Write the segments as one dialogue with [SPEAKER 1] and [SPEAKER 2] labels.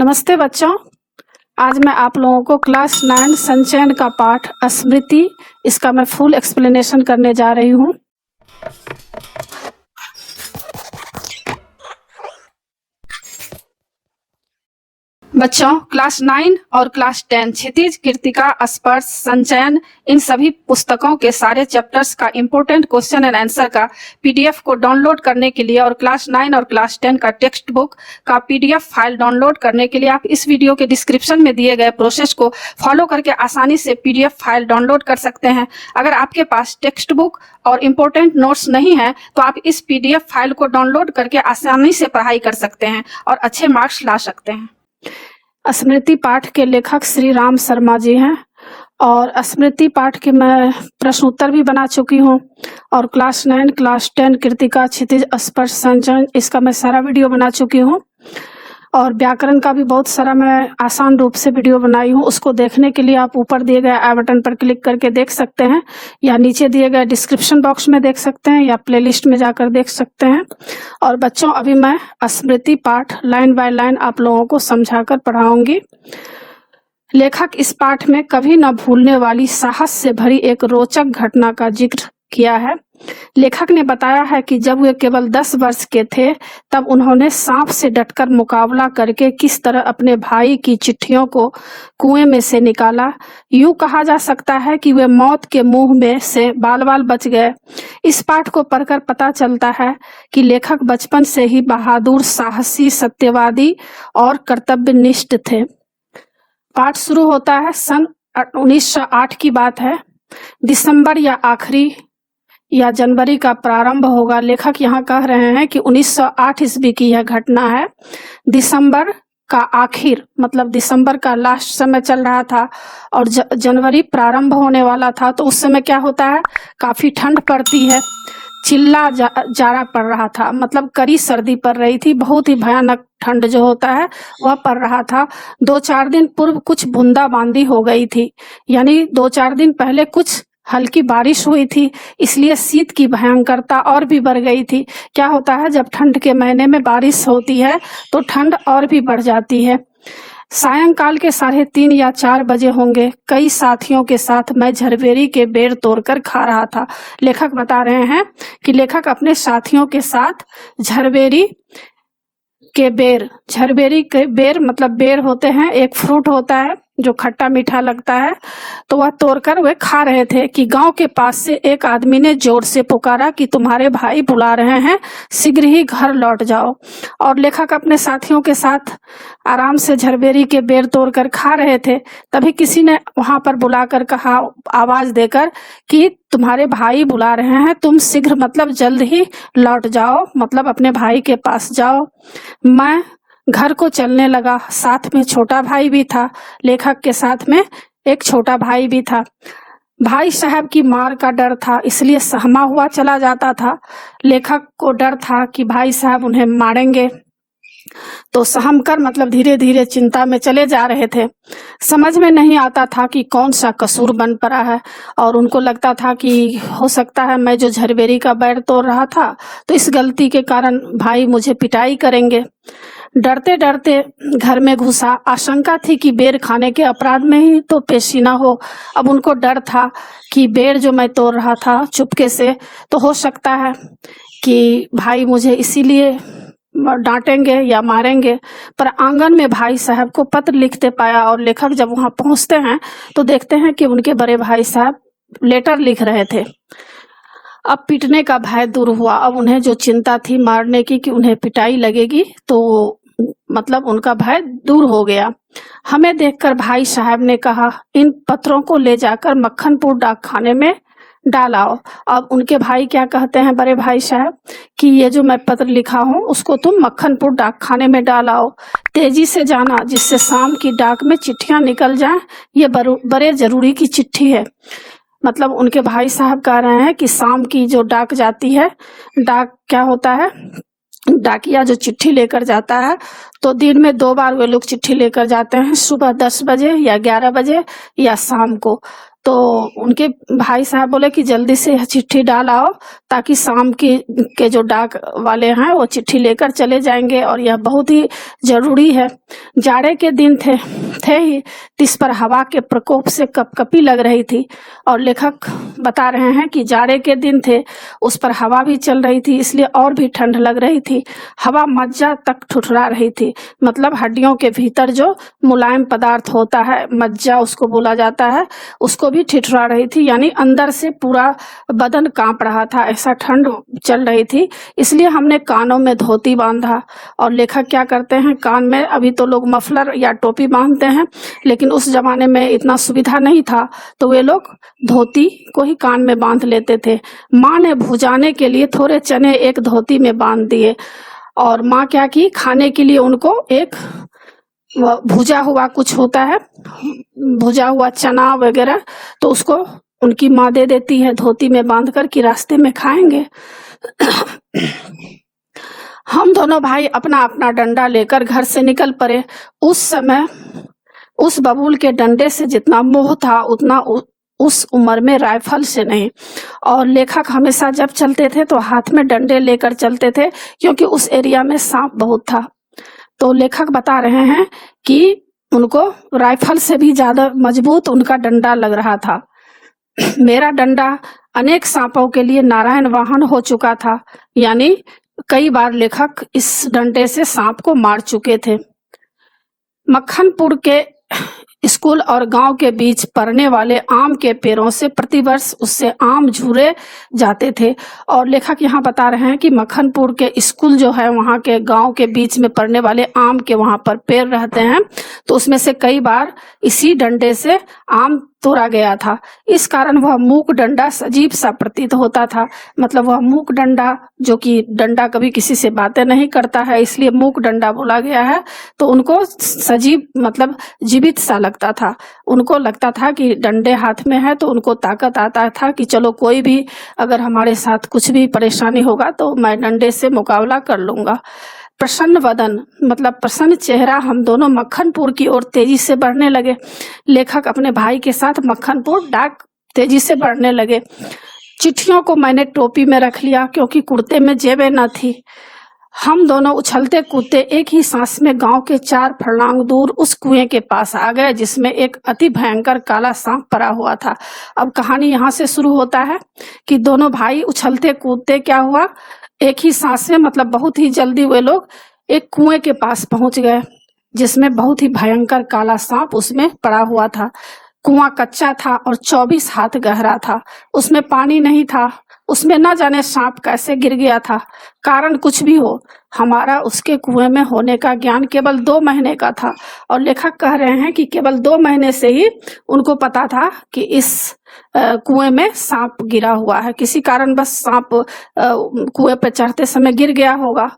[SPEAKER 1] नमस्ते बच्चों। आज मैं आप लोगों को क्लास 9 संचयन का पाठ स्मृति, इसका मैं फुल एक्सप्लेनेशन करने जा रही हूँ। बच्चों, क्लास 9 और क्लास 10 क्षितिज, कृत्तिका, स्पर्श, संचयन, इन सभी पुस्तकों के सारे चैप्टर्स का इम्पोर्टेंट क्वेश्चन एंड आंसर का पीडीएफ को डाउनलोड करने के लिए और क्लास 9 और क्लास 10 का टेक्स्ट बुक का पीडीएफ फाइल डाउनलोड करने के लिए आप इस वीडियो के डिस्क्रिप्शन में दिए गए प्रोसेस को फॉलो करके आसानी से पीडीएफ फाइल डाउनलोड कर सकते हैं। अगर आपके पास टेक्स्ट बुक और इम्पोर्टेंट नोट्स नहीं है तो आप इस पीडीएफ फाइल को डाउनलोड करके आसानी से पढ़ाई कर सकते हैं और अच्छे मार्क्स ला सकते हैं। स्मृति पाठ के लेखक श्री राम शर्मा जी हैं और स्मृति पाठ के मैं प्रश्न उत्तर भी बना चुकी हूँ और क्लास 9, क्लास 10 कृत्तिका, क्षितिज, स्पर्श, संचयन, इसका मैं सारा वीडियो बना चुकी हूँ और व्याकरण का भी बहुत सारा मैं आसान रूप से वीडियो बनाई हूँ। उसको देखने के लिए आप ऊपर दिए गए आई बटन पर क्लिक करके देख सकते हैं या नीचे दिए गए डिस्क्रिप्शन बॉक्स में देख सकते हैं या प्लेलिस्ट में जाकर देख सकते हैं। और बच्चों, अभी मैं स्मृति पाठ लाइन बाय लाइन आप लोगों को समझाकर पढ़ाऊंगी। लेखक इस पाठ में कभी न भूलने वाली साहस से भरी एक रोचक घटना का जिक्र किया है। लेखक ने बताया है कि जब वे केवल 10 वर्ष के थे तब उन्होंने सांप से डटकर मुकाबला करके किस तरह अपने भाई की चिट्ठियों को कुएं में से निकाला। यूं कहा जा सकता है कि वे मौत के मुंह में से बाल बाल बच गए। इस पाठ को पढ़कर पता चलता है कि लेखक बचपन से ही बहादुर, साहसी, सत्यवादी और कर्तव्यनिष्ठ थे। पाठ शुरू होता है सन 1908 की बात है। दिसंबर या आखिरी या जनवरी का प्रारंभ होगा। लेखक यहाँ कह रहे हैं कि 1908 ईस्वी की यह घटना है। दिसंबर का आखिर मतलब दिसंबर का लास्ट समय चल रहा था और जनवरी प्रारंभ होने वाला था। तो उस समय क्या होता है, काफी ठंड पड़ती है, चिल्ला जाड़ा पड़ रहा था, मतलब कड़ी सर्दी पड़ रही थी। बहुत ही भयानक ठंड जो होता है वह पड़ रहा था। 2-4 दिन पूर्व कुछ बूंदाबांदी हो गई थी, यानी 2-4 दिन पहले कुछ हल्की बारिश हुई थी, इसलिए शीत की भयंकरता और भी बढ़ गई थी। क्या होता है, जब ठंड के महीने में बारिश होती है तो ठंड और भी बढ़ जाती है। सायंकाल के 3:30 या 4 बजे होंगे। कई साथियों के साथ मैं झरबेरी के बेर तोड़कर खा रहा था। लेखक बता रहे हैं कि लेखक अपने साथियों के साथ झरबेरी के बेर मतलब बेर होते हैं, एक फ्रूट होता है जो खट्टा मीठा लगता है, तो वह तोड़कर वे खा रहे थे कि गांव के पास से एक आदमी ने जोर से पुकारा कि तुम्हारे भाई बुला रहे हैं, शीघ्र ही घर लौट जाओ। और लेखक अपने साथियों के साथ आराम से झरबेरी के बेर तोड़कर खा रहे थे। तभी किसी ने वहां पर बुलाकर कहा, आवाज देकर, कि तुम्हारे भाई बुला रहे हैं, तुम शीघ्र मतलब जल्द ही लौट जाओ, मतलब अपने भाई के पास जाओ। मैं घर को चलने लगा। साथ में छोटा भाई भी था। लेखक के साथ में एक छोटा भाई भी था। भाई साहब की मार का डर था, इसलिए सहमा हुआ चला जाता था। लेखक को डर था कि भाई साहब उन्हें मारेंगे, तो सहम कर मतलब धीरे धीरे चिंता में चले जा रहे थे। समझ में नहीं आता था कि कौन सा कसूर बन पड़ा है और उनको लगता था कि हो सकता है मैं जो झरबेरी का बेर तोड़ रहा था तो इस गलती के कारण भाई मुझे पिटाई करेंगे। डरते डरते घर में घुसा। आशंका थी कि बेर खाने के अपराध में ही तो पेशी ना हो। अब उनको डर था कि बेर जो मैं तोड़ रहा था चुपके से, तो हो सकता है कि भाई मुझे इसीलिए डांटेंगे या मारेंगे। पर आंगन में भाई साहब को पत्र लिखते पाया और लेखक जब वहां पहुंचते हैं तो देखते हैं कि उनके बड़े भाई साहब लेटर लिख रहे थे। अब पीटने का भय दूर हुआ। अब उन्हें जो चिंता थी मारने की कि उन्हें पिटाई लगेगी, तो मतलब उनका भय दूर हो गया। हमें देखकर भाई साहब ने कहा, इन पत्रों को ले जाकर मक्खनपुर डाकखाने में डाल आओ। अब उनके भाई क्या कहते हैं, बड़े भाई साहब, कि ये जो मैं पत्र लिखा हूँ उसको तुम मक्खनपुर डाकखाने में डाल आओ। तेजी से जाना, जिससे शाम की डाक में चिट्ठियां निकल जाएं। ये बड़े जरूरी की चिट्ठी है। मतलब उनके भाई साहब कह रहे हैं कि शाम की जो डाक जाती है, डाक क्या होता है, डाकिया जो चिट्ठी लेकर जाता है, तो दिन में 2 बार वे लोग चिट्ठी लेकर जाते हैं, सुबह 10 बजे या 11 बजे या शाम को। तो उनके भाई साहब बोले कि जल्दी से चिट्ठी डाल आओ ताकि शाम के जो डाक वाले हैं वो चिट्ठी लेकर चले जाएंगे और यह बहुत ही जरूरी है। जाड़े के दिन थे ही, इस पर हवा के प्रकोप से कपकपी लग रही थी और लेखक बता रहे हैं कि जाड़े के दिन थे, उस पर हवा भी चल रही थी, इसलिए और भी ठंड लग रही थी। हवा मज्जा तक ठुठुरा रही थी, मतलब हड्डियों के भीतर जो मुलायम पदार्थ होता है, मज्जा उसको बोला जाता है, उसको भी ठिठुरा रही थी, यानी अंदर से पूरा बदन कांप रहा था, ऐसा ठंड चल रही थी। इसलिए हमने कानों में धोती बांधा। और लेखक क्या करते हैं, कान में, अभी तो लोग मफलर या टोपी बांधते हैं, लेकिन उस जमाने में इतना सुविधा नहीं था, तो वे लोग धोती को ही कान में बांध लेते थे। माँ ने भुजाने के लिए थोड़े चने एक धोती में बांध दिए और माँ क्या की, खाने के लिए उनको एक भुजा हुआ कुछ होता है, भुजा हुआ चना वगैरह, तो उसको उनकी माँ दे देती है धोती में बांधकर कि रास्ते में खाएंगे। हम दोनों भाई अपना अपना डंडा लेकर घर से निकल पड़े। उस समय उस बबूल के डंडे से जितना मोह था उतना उस उम्र में राइफल से नहीं। और लेखक हमेशा जब चलते थे तो हाथ में डंडे लेकर चलते थे, क्योंकि उस एरिया में सांप बहुत था। तो लेखक बता रहे हैं कि उनको राइफल से भी ज्यादा मजबूत उनका डंडा लग रहा था। मेरा डंडा अनेक सांपों के लिए नारायण वाहन हो चुका था, यानी कई बार लेखक इस डंडे से सांप को मार चुके थे। मक्खनपुर के स्कूल और गांव के बीच पड़ने वाले आम के पेड़ों से प्रतिवर्ष उससे आम झूरे जाते थे। और लेखक यहाँ बता रहे हैं कि मक्खनपुर के स्कूल जो है, वहाँ के गांव के बीच में पड़ने वाले आम के वहाँ पर पेड़ रहते हैं, तो उसमें से कई बार इसी डंडे से आम तोड़ा गया था। इस कारण वह मूक डंडा सजीव सा प्रतीत होता था। मतलब वह मूक डंडा, जो कि डंडा कभी किसी से बातें नहीं करता है, इसलिए मूक डंडा बोला गया है। तो उनको सजीव मतलब जीवित सा लगता था। उनको लगता था कि डंडे हाथ में है तो उनको ताकत आता था कि चलो कोई भी अगर हमारे साथ कुछ भी परेशानी होगा तो मैं डंडे से मुकाबला कर लूंगा। प्रसन्न वदन मतलब प्रसन्न चेहरा हम दोनों मक्खनपुर की ओर तेजी से बढ़ने लगे। लेखक अपने भाई के साथ मक्खनपुर डाक तेजी से बढ़ने लगे। चिट्ठियों को मैंने टोपी में रख लिया क्योंकि कुर्ते में जेबें न थी। हम दोनों उछलते कूदते एक ही सांस में गांव के 4 फर्लांग दूर उस कुएं के पास आ गए जिसमें एक अति भयंकर काला सांप पड़ा हुआ था। अब कहानी यहाँ से शुरू होता है कि दोनों भाई उछलते कूदते क्या हुआ, एक ही सांस में मतलब बहुत ही जल्दी वे लोग एक कुएं के पास पहुंच गए जिसमें बहुत ही भयंकर काला सांप उसमें पड़ा हुआ था। कुआं कच्चा था और 24 हाथ गहरा था। उसमें पानी नहीं था। उसमें न जाने सांप कैसे गिर गया था। कारण कुछ भी हो, हमारा उसके कुएं में होने का ज्ञान केवल 2 महीने का था। और लेखक कह रहे हैं कि केवल 2 महीने से ही उनको पता था कि इस कुएं में सांप गिरा हुआ है। किसी कारण बस सांप कुएं पर चढ़ते समय गिर गया होगा।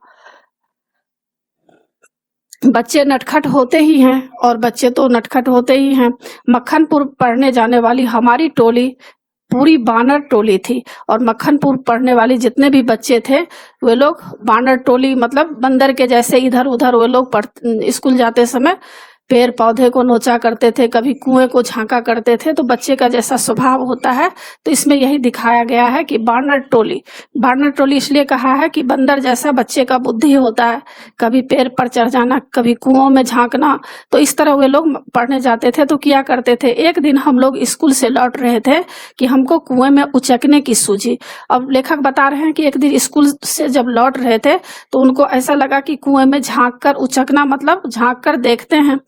[SPEAKER 1] बच्चे नटखट होते ही हैं और बच्चे तो नटखट होते ही हैं। मक्खनपुर पढ़ने जाने वाली हमारी टोली पूरी बानर टोली थी और मक्खनपुर पढ़ने वाले जितने भी बच्चे थे वे लोग बानर टोली मतलब बंदर के जैसे इधर उधर वे लोग स्कूल जाते समय पेड़ पौधे को नोचा करते थे, कभी कुएं को झांका करते थे। तो बच्चे का जैसा स्वभाव होता है तो इसमें यही दिखाया गया है कि बानर टोली इसलिए कहा है कि बंदर जैसा बच्चे का बुद्धि होता है, कभी पेड़ पर चढ़ जाना, कभी कुओं में झांकना। तो इस तरह वे लोग पढ़ने जाते थे तो किया करते थे। एक दिन हम लोग स्कूल से लौट रहे थे कि हमको कुएं में उचकने की सूझी। अब लेखक बता रहे हैं कि एक दिन स्कूल से जब लौट रहे थे तो उनको ऐसा लगा कि कुएं में झांक कर उचकना मतलब झांक कर देखते हैं।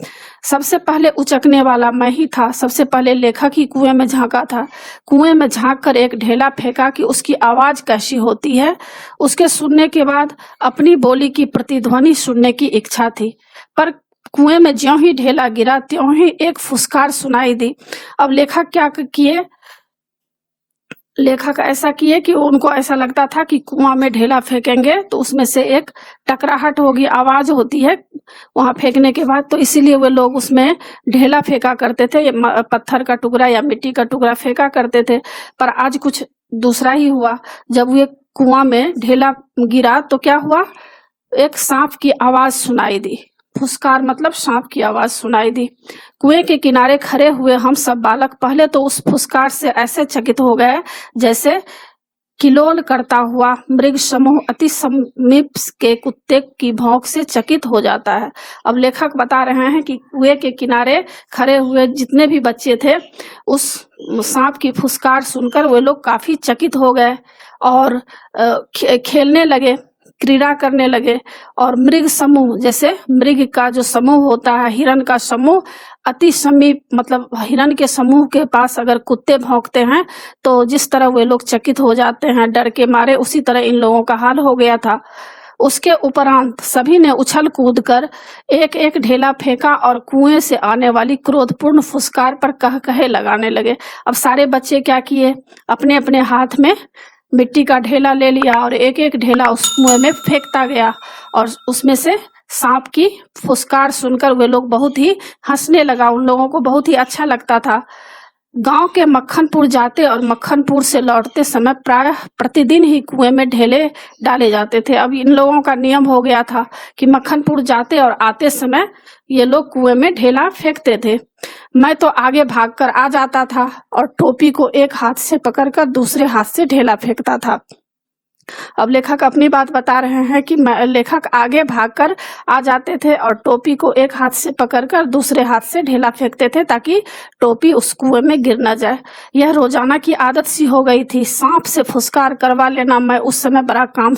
[SPEAKER 1] सबसे पहले उचकने वाला मैं ही था। सबसे पहले लेखक ही कुएं में झांका था। कुएं में झांक कर एक ढेला फेंका कि उसकी आवाज कैसी होती है। उसके सुनने के बाद अपनी बोली की प्रतिध्वनि सुनने की इच्छा थी, पर कुएं में ज्यों ही ढेला गिरा त्यों ही एक फुसकार सुनाई दी। अब लेखक क्या किए, लेखक ऐसा किए कि उनको ऐसा लगता था कि कुआं में ढेला फेंकेंगे तो उसमें से एक टकराहट होगी, आवाज होती है वहां फेंकने के बाद, तो इसीलिए वे लोग उसमें ढेला फेंका करते थे, पत्थर का टुकड़ा या मिट्टी का टुकड़ा फेंका करते थे। पर आज कुछ दूसरा ही हुआ। जब वे कुआं में ढेला गिरा तो क्या हुआ, एक सांप की आवाज सुनाई दी। फुसकार मतलब सांप की आवाज सुनाई दी। कुएं के किनारे खड़े हुए हम सब बालक पहले तो उस फुसकार से ऐसे चकित हो गए जैसे किलोल करता हुआ मृग समूह अति समीप के कुत्ते की भौंक से चकित हो जाता है। अब लेखक बता रहे हैं कि कुएं के किनारे खड़े हुए जितने भी बच्चे थे उस सांप की फुसकार सुनकर वे लोग काफी चकित हो गए और खेलने लगे, क्रीड़ा करने लगे। और मृग समूह, जैसे मृग का जो समूह होता है, हिरण का समूह, अति समीप मतलब हिरण के समूह के पास अगर कुत्ते भौंकते हैं तो जिस तरह वे लोग चकित हो जाते हैं डर के मारे, उसी तरह इन लोगों का हाल हो गया था। उसके उपरांत सभी ने उछल कूद कर एक एक ढेला फेंका और कुएं से आने वाली क्रोधपूर्ण फुसकार पर कह कहे लगाने लगे। अब सारे बच्चे क्या किए, अपने अपने हाथ में मिट्टी का ढेला ले लिया और एक एक ढेला उस कुएं में फेंकता गया और उसमें से सांप की फुसकार सुनकर वे लोग बहुत ही हंसने लगा। उन लोगों को बहुत ही अच्छा लगता था। गांव के मक्खनपुर जाते और मक्खनपुर से लौटते समय प्रायः प्रतिदिन ही कुएं में ढेले डाले जाते थे। अब इन लोगों का नियम हो गया था कि मक्खनपुर जाते और आते समय ये लोग कुएं में ढेला फेंकते थे। मैं तो आगे भागकर आ जाता था और टोपी को एक हाथ से पकड़कर दूसरे हाथ से ढेला फेंकता था। अब लेखक अपनी बात बता रहे हैं कि लेखक आगे भागकर आ जाते थे और टोपी को एक हाथ से पकड़कर दूसरे हाथ से ढेला फेंकते थे ताकि टोपी उस कुएं में गिर न जाए। यह रोजाना की आदत सी हो गई थी। सांप से फुसकार करवा लेना मैं उस समय बड़ा काम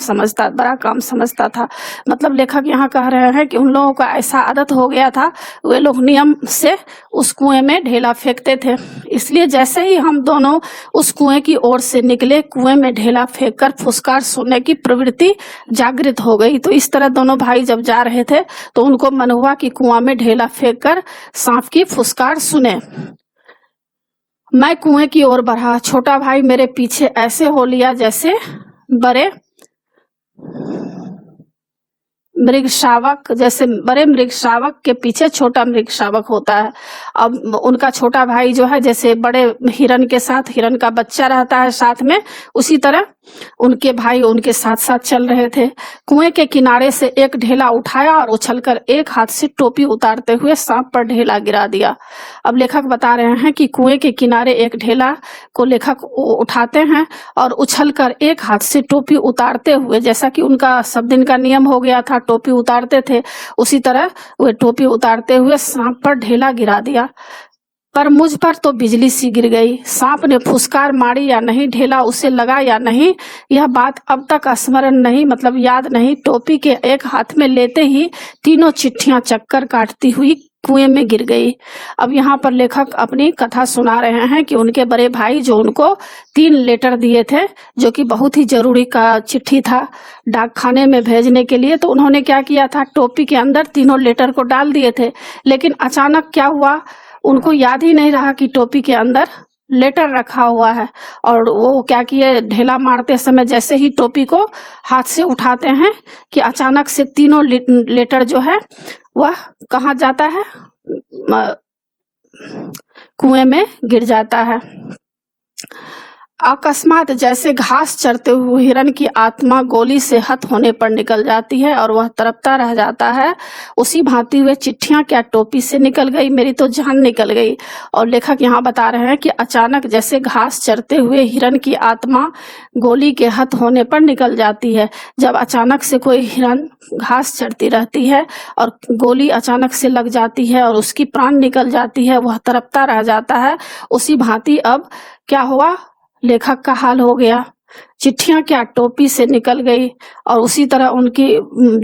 [SPEAKER 1] समझता था। मतलब लेखक यहाँ कह रहे हैं कि उन लोगों का ऐसा आदत हो गया था, वे लोग नियम से उस कुएं में ढेला फेंकते थे। इसलिए जैसे ही हम दोनों उस कुएं की ओर से निकले, कुएं में ढेला फेंककर फुसकार सुनने की प्रवृत्ति जागृत हो गई। तो इस तरह दोनों भाई जब जा रहे थे तो उनको मन हुआ कि कुआं में ढेला फेंककर सांप की फुसकार सुने। मैं कुएं की ओर बढ़ा। छोटा भाई मेरे पीछे ऐसे हो लिया जैसे बड़े मृग शावक के पीछे छोटा मृग शावक होता है। अब उनका छोटा भाई जो है जैसे बड़े हिरण के साथ हिरण का बच्चा रहता है साथ में, उसी तरह उनके भाई उनके साथ साथ चल रहे थे। कुएं के किनारे से एक ढेला उठाया और उछलकर एक हाथ से टोपी उतारते हुए सांप पर ढेला गिरा दिया। अब लेखक बता रहे हैं कि कुएं के किनारे एक ढेला को लेखक उठाते हैं और उछलकर एक हाथ से टोपी उतारते हुए, जैसा कि उनका सब दिन का नियम हो गया था, टोपी उतारते थे, उसी तरह वे टोपी उतारते हुए सांप पर ढेला गिरा दिया। पर मुझ पर तो बिजली सी गिर गई। सांप ने फुसकार मारी या नहीं, ढेला उसे लगा या नहीं, यह बात अब तक स्मरण नहीं, मतलब याद नहीं। टोपी के एक हाथ में लेते ही तीनों चिट्ठियां चक्कर काटती हुई कुएं में गिर गई। अब यहाँ पर लेखक अपनी कथा सुना रहे हैं कि उनके बड़े भाई जो उनको 3 लेटर दिए थे, जो कि बहुत ही जरूरी का चिट्ठी था डाक खाने में भेजने के लिए, तो उन्होंने क्या किया था, टोपी के अंदर तीनों लेटर को डाल दिए थे। लेकिन अचानक क्या हुआ, उनको याद ही नहीं रहा कि टोपी के अंदर लेटर रखा हुआ है। और वो क्या किए, ढेला मारते समय जैसे ही टोपी को हाथ से उठाते हैं कि अचानक से तीनों लेटर जो है वह कहाँ जाता है, कुएं में गिर जाता है। अकस्मात जैसे घास चरते हुए हिरण की आत्मा गोली से हत होने पर निकल जाती है और वह तड़पता रह जाता है, उसी भांति हुए चिट्ठियां क्या टोपी से निकल गई, मेरी तो जान निकल गई। और लेखक यहाँ बता रहे हैं कि अचानक जैसे घास चरते हुए हिरण की आत्मा गोली के हत होने पर निकल जाती है। जब अचानक से कोई हिरण घास चरती रहती है और गोली अचानक से लग जाती है और उसकी प्राण निकल जाती है, वह तड़पता रह जाता है, उसी भांति अब क्या हुआ, लेखक का हाल हो गया। चिट्ठियां क्या टोपी से निकल गई और उसी तरह उनकी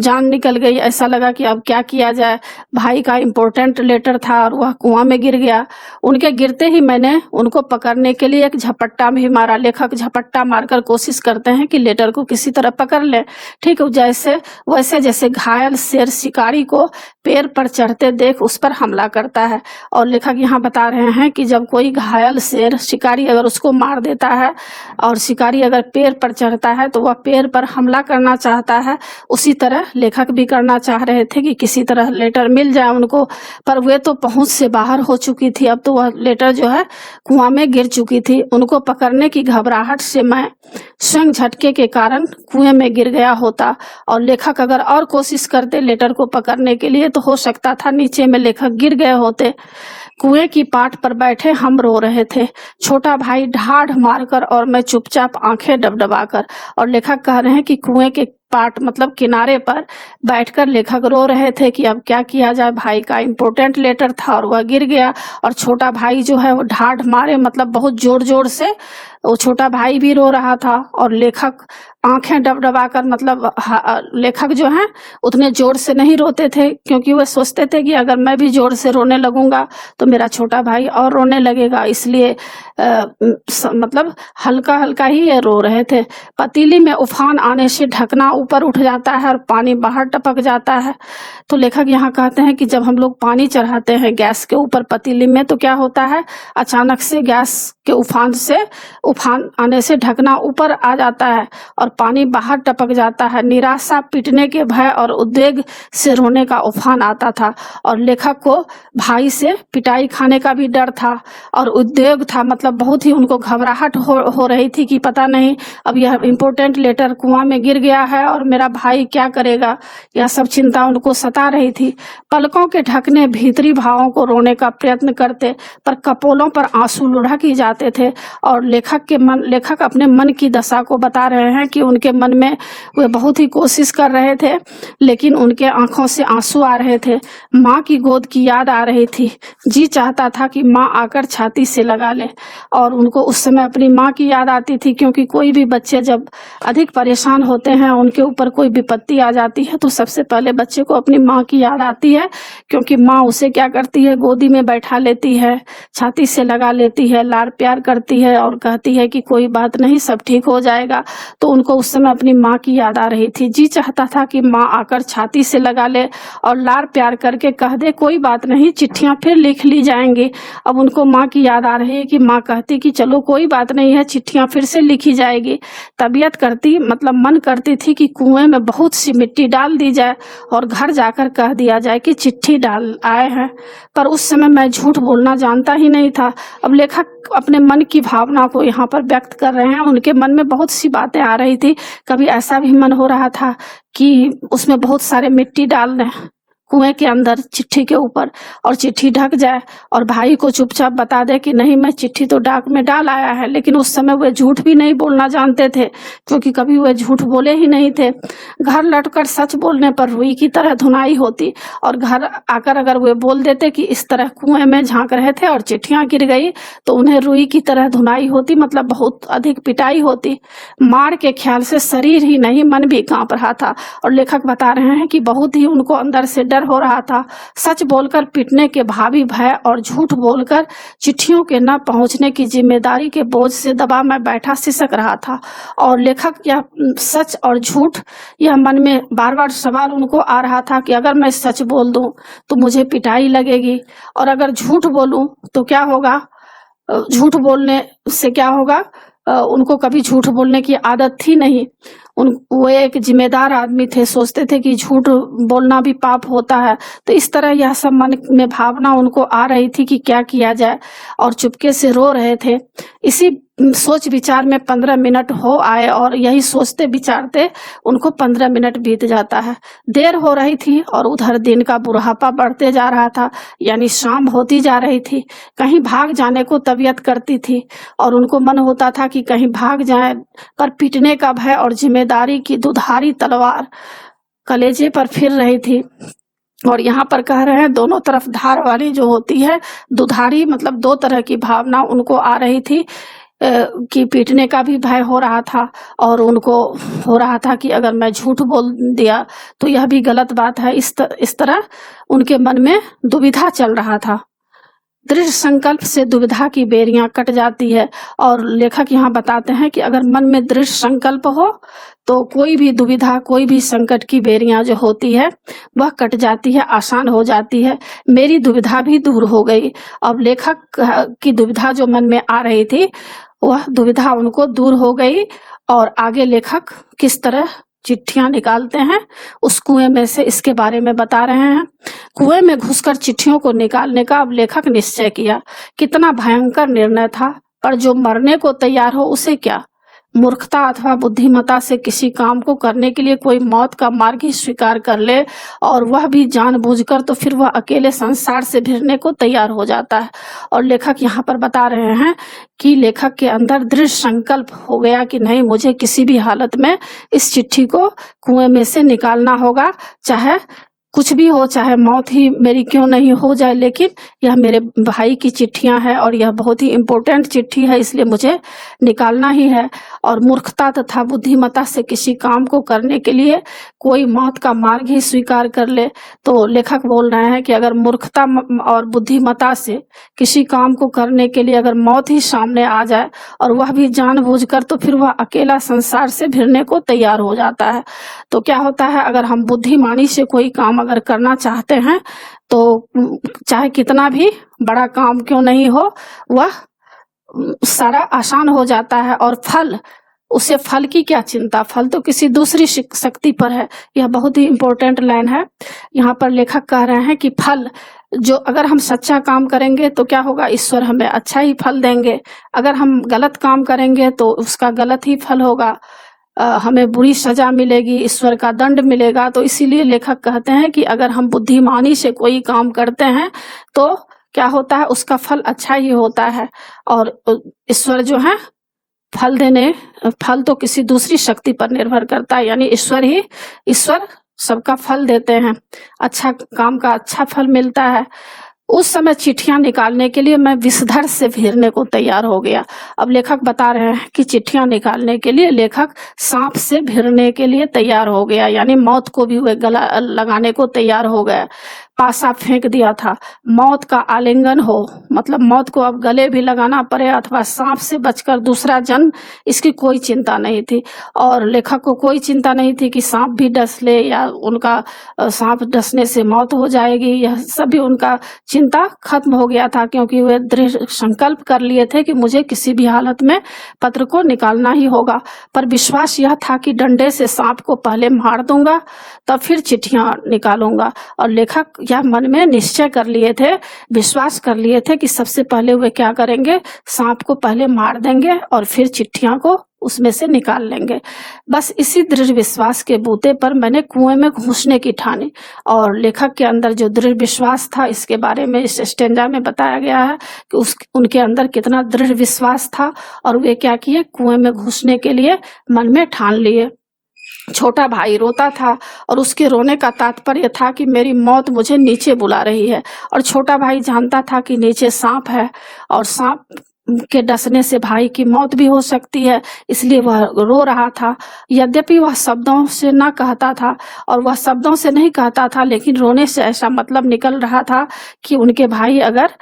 [SPEAKER 1] जान निकल गई। ऐसा लगा कि अब क्या किया जाए, भाई का इम्पोर्टेंट लेटर था और वह कुआं में गिर गया। उनके गिरते ही मैंने उनको पकड़ने के लिए एक झपट्टा भी मारा। लेखक झपट्टा मारकर कोशिश करते हैं कि लेटर को किसी तरह पकड़ ले, ठीक जैसे घायल शेर शिकारी को पैर पर चढ़ते देख उस पर हमला करता है। और लेखक यहाँ बता रहे हैं कि जब कोई घायल शेर शिकारी अगर उसको मार देता है और शिकारी अगर पैर पेड़ पर चढ़ता है तो वह पेड़ पर हमला करना चाहता है, उसी तरह लेखक भी करना चाह रहे थे कि किसी तरह लेटर मिल जाए उनको, पर वे तो पहुंच से बाहर हो चुकी थी। अब तो वह लेटर जो है कुआं में गिर चुकी थी। उनको पकड़ने की घबराहट से मैं स्वयं झटके के कारण कुएं में गिर गया होता, और लेखक अगर और कोशिश करते लेटर को पकड़ने के लिए तो हो सकता था नीचे में लेखक गिर गए होते। कुएं की पाट पर बैठे हम रो रहे थे, छोटा भाई ढाढ़ मारकर और मैं चुपचाप आंखें डबडबाकर। और लेखक कह रहे हैं कि कुएं के पाट मतलब किनारे पर बैठकर लेखक रो रहे थे कि अब क्या किया जाए, भाई का इम्पोर्टेंट लेटर था और वह गिर गया, और छोटा भाई जो है वो ढाढ़ मारे मतलब बहुत जोर जोर से वो छोटा भाई भी रो रहा था, और लेखक आंखें डबडबाकर मतलब लेखक जो है उतने जोर से नहीं रोते थे, क्योंकि वह सोचते थे कि अगर मैं भी जोर से रोने लगूंगा तो मेरा छोटा भाई और रोने लगेगा, इसलिए मतलब हल्का हल्का ही ये रो रहे थे। पतीली में उफान आने से ढकना ऊपर उठ जाता है और पानी बाहर टपक जाता है। तो लेखक यहाँ कहते हैं कि जब हम लोग पानी चढ़ाते हैं गैस के ऊपर पतीली में तो क्या होता है, अचानक से गैस के उफान आने से ढकना ऊपर आ जाता है और पानी बाहर टपक जाता है। निराशा, पिटने के भय और उद्वेग से रोने का उफान आता था, और लेखक को भाई से पिटाई खाने का भी डर था और उद्वेग था, मतलब बहुत ही उनको घबराहट हो रही थी कि पता नहीं अब यह इम्पोर्टेंट लेटर कुआं में गिर गया है और मेरा भाई क्या करेगा, यह सब चिंता उनको सता रही थी। पलकों के ढकने भीतरी भावों को रोने का प्रयत्न करते, पर कपोलों पर आंसू लुढ़क ही जाते थे। और लेखक अपने मन की दशा को बता रहे हैं कि उनके मन में वे बहुत ही कोशिश कर रहे थे, लेकिन उनके आंखों से आंसू आ रहे थे। माँ की गोद की याद आ रही थी, जी चाहता था कि माँ आकर छाती से लगा ले, और उनको उस समय अपनी माँ की याद आती थी, क्योंकि कोई भी बच्चे जब अधिक परेशान होते हैं, उनके ऊपर कोई विपत्ति आ जाती है तो सबसे पहले बच्चे को अपनी माँ की याद आती है, क्योंकि माँ उसे क्या करती है, गोदी में बैठा लेती है, छाती से लगा लेती है, लाड़ प्यार करती है और कहती है कि कोई बात नहीं, सब ठीक हो जाएगा। तो उनको उस समय अपनी माँ की याद आ रही थी। जी चाहता था कि माँ आकर छाती से लगा ले और लाड़ प्यार करके कह दे कोई बात नहीं, चिट्ठियां फिर लिख ली जाएंगी। अब उनको माँ की याद आ रही है कि माँ कहती कि चलो कोई बात नहीं है, चिट्ठियां फिर से लिखी जाएगी। तबीयत करती मतलब मन करती थी कि कुएं में बहुत सी मिट्टी डाल दी जाए और घर जाकर कह दिया जाए कि चिट्ठी डाल आए हैं, पर उस समय मैं झूठ बोलना जानता ही नहीं था। अब लेखक अपने मन की भावना को यहाँ पर व्यक्त कर रहे हैं। उनके मन में बहुत सी बातें आ रही थी, कभी ऐसा भी मन हो रहा था कि उसमें बहुत सारे मिट्टी डाल दें कुएं के अंदर चिट्ठी के ऊपर, और चिट्ठी ढक जाए और भाई को चुपचाप बता दे कि नहीं मैं चिट्ठी तो डाक में डाल आया है। लेकिन उस समय वे झूठ भी नहीं बोलना जानते थे, क्योंकि कभी वे झूठ बोले ही नहीं थे। घर लौटकर सच बोलने पर रुई की तरह धुनाई होती, और घर आकर अगर वे बोल देते कि इस तरह कुएं में झांक रहे थे और चिट्ठियां गिर गई, तो उन्हें रुई की तरह धुनाई होती, मतलब बहुत अधिक पिटाई होती। मार के ख्याल से शरीर ही नहीं मन भी कांप रहा था, और लेखक बता रहे हैं कि बहुत ही उनको अंदर से डर हो रहा था। सच बोलकर पिटने के भावी भय और झूठ बोलकर चिट्ठियों के न पहुंचने की जिम्मेदारी के बोझ से दबा मैं बैठा सिसक रहा था। और लेखक यह सच और झूठ, यह मन में बार बार सवाल उनको आ रहा था कि अगर मैं सच बोल दूं तो मुझे पिटाई लगेगी, और अगर झूठ बोलूं तो क्या होगा, झूठ बोलने से क्या होगा। उनको कभी झूठ बोलने की आदत थी नहीं। वो एक जिम्मेदार आदमी थे, सोचते थे कि झूठ बोलना भी पाप होता है। तो इस तरह यह सब मन में भावना उनको आ रही थी कि क्या किया जाए, और चुपके से रो रहे थे। इसी सोच विचार में 15 मिनट हो आए, और यही सोचते विचारते उनको 15 मिनट बीत जाता है। देर हो रही थी और उधर दिन का बुढ़ापा बढ़ते जा रहा था, यानी शाम होती जा रही थी। कहीं भाग जाने को तबीयत करती थी, और उनको मन होता था कि कहीं भाग जाए, पर पीटने का भय और जिम्मेदारी की दुधारी तलवार कलेजे पर फिर रही थी। और यहाँ पर कह रहे हैं दोनों तरफ धार वाली जो होती है, दुधारी मतलब दो तरह की भावना उनको आ रही थी, कि पीटने का भी भय हो रहा था, और उनको हो रहा था कि अगर मैं झूठ बोल दिया तो यह भी गलत बात है। इस तरह उनके मन में दुविधा चल रहा था। दृढ़ संकल्प से दुविधा की बेरियां कट जाती है, और लेखक यहाँ बताते हैं कि अगर मन में दृढ़ संकल्प हो तो कोई भी दुविधा, कोई भी संकट की बेरियां जो होती है वह कट जाती है, आसान हो जाती है। मेरी दुविधा भी दूर हो गई। अब लेखक की दुविधा जो मन में आ रही थी वह दुविधा उनको दूर हो गई, और आगे लेखक किस तरह चिट्ठियां निकालते हैं उस कुएं में से, इसके बारे में बता रहे हैं। कुएं में घुसकर चिट्ठियों को निकालने का अब लेखक निश्चय किया। कितना भयंकर निर्णय था, पर जो मरने को तैयार हो उसे क्या? मूर्खता अथवा बुद्धिमत्ता से किसी काम को करने के लिए कोई मौत का मार्ग ही स्वीकार कर ले, और वह भी जानबूझकर, तो फिर वह अकेले संसार से भिड़ने को तैयार हो जाता है। और लेखक यहाँ पर बता रहे हैं कि लेखक के अंदर दृढ़ संकल्प हो गया कि नहीं, मुझे किसी भी हालत में इस चिट्ठी को कुएं में से निकालना होगा, चाहे कुछ भी हो, चाहे मौत ही मेरी क्यों नहीं हो जाए, लेकिन यह मेरे भाई की चिट्ठियां हैं और यह बहुत ही इम्पोर्टेंट चिट्ठी है, इसलिए मुझे निकालना ही है। और मूर्खता तथा बुद्धिमत्ता से किसी काम को करने के लिए कोई मौत का मार्ग ही स्वीकार कर ले, तो लेखक बोल रहे हैं कि अगर मूर्खता और बुद्धिमत्ता से किसी काम को करने के लिए अगर मौत ही सामने आ जाए और वह भी जानबूझकर, तो फिर वह अकेला संसार से भिड़ने को तैयार हो जाता है। तो क्या होता है, अगर हम बुद्धिमानी से कोई काम अगर करना चाहते हैं तो चाहे कितना भी बड़ा काम क्यों नहीं हो, वह सारा आसान हो जाता है। और उसे फल की क्या चिंता, फल तो किसी दूसरी शक्ति पर है। यह बहुत ही इम्पोर्टेंट लाइन है। यहाँ पर लेखक कह रहे हैं कि फल जो, अगर हम सच्चा काम करेंगे तो क्या होगा, ईश्वर हमें अच्छा ही फल देंगे। अगर हम गलत काम करेंगे तो उसका गलत ही फल होगा, हमें बुरी सजा मिलेगी, ईश्वर का दंड मिलेगा। तो इसीलिए लेखक कहते हैं कि अगर हम बुद्धिमानी से कोई काम करते हैं तो क्या होता है, उसका फल अच्छा ही होता है। और ईश्वर जो है फल तो किसी दूसरी शक्ति पर निर्भर करता है, यानी ईश्वर सबका फल देते हैं, अच्छा काम का अच्छा फल मिलता है। उस समय चिट्ठियां निकालने के लिए मैं विषधर से भिड़ने को तैयार हो गया। अब लेखक बता रहे हैं कि चिट्ठियां निकालने के लिए लेखक सांप से भिड़ने के लिए तैयार हो गया, यानी मौत को भी वह गला लगाने को तैयार हो गया। पासा फेंक दिया था, मौत का आलिंगन हो, मतलब मौत को अब गले भी लगाना पड़े अथवा सांप से बचकर दूसरा जन्म, इसकी कोई चिंता नहीं थी। और लेखक को कोई चिंता नहीं थी कि सांप भी डस ले या उनका सांप डसने से मौत हो जाएगी, यह सभी उनका चिंता खत्म हो गया था, क्योंकि वे दृढ़ संकल्प कर लिए थे कि मुझे किसी भी हालत में पत्र को निकालना ही होगा। पर विश्वास यह था कि डंडे से सांप को पहले मार दूंगा, तब फिर चिट्ठियां निकालूंगा। और लेखक यह मन में निश्चय कर लिए थे, विश्वास कर लिए थे कि सबसे पहले वे क्या करेंगे, सांप को पहले मार देंगे और फिर चिट्ठियां को उसमें से निकाल लेंगे। बस इसी दृढ़ विश्वास के बूते पर मैंने कुएं में घुसने की ठानी। और लेखक के अंदर जो दृढ़ विश्वास था, इसके बारे में इस स्टेंजा में बताया गया है कि उनके अंदर कितना दृढ़ विश्वास था, और वे क्या किए, कुएं में घुसने के लिए मन में ठान लिए। छोटा भाई रोता था और उसके रोने का तात्पर्य था कि मेरी मौत मुझे नीचे बुला रही है। और छोटा भाई जानता था कि नीचे सांप है और सांप के डसने से भाई की मौत भी हो सकती है, इसलिए वह रो रहा था। यद्यपि वह शब्दों से ना कहता था और वह शब्दों से नहीं कहता था, लेकिन रोने से ऐसा मतलब निकल रहा था कि उनके भाई अगर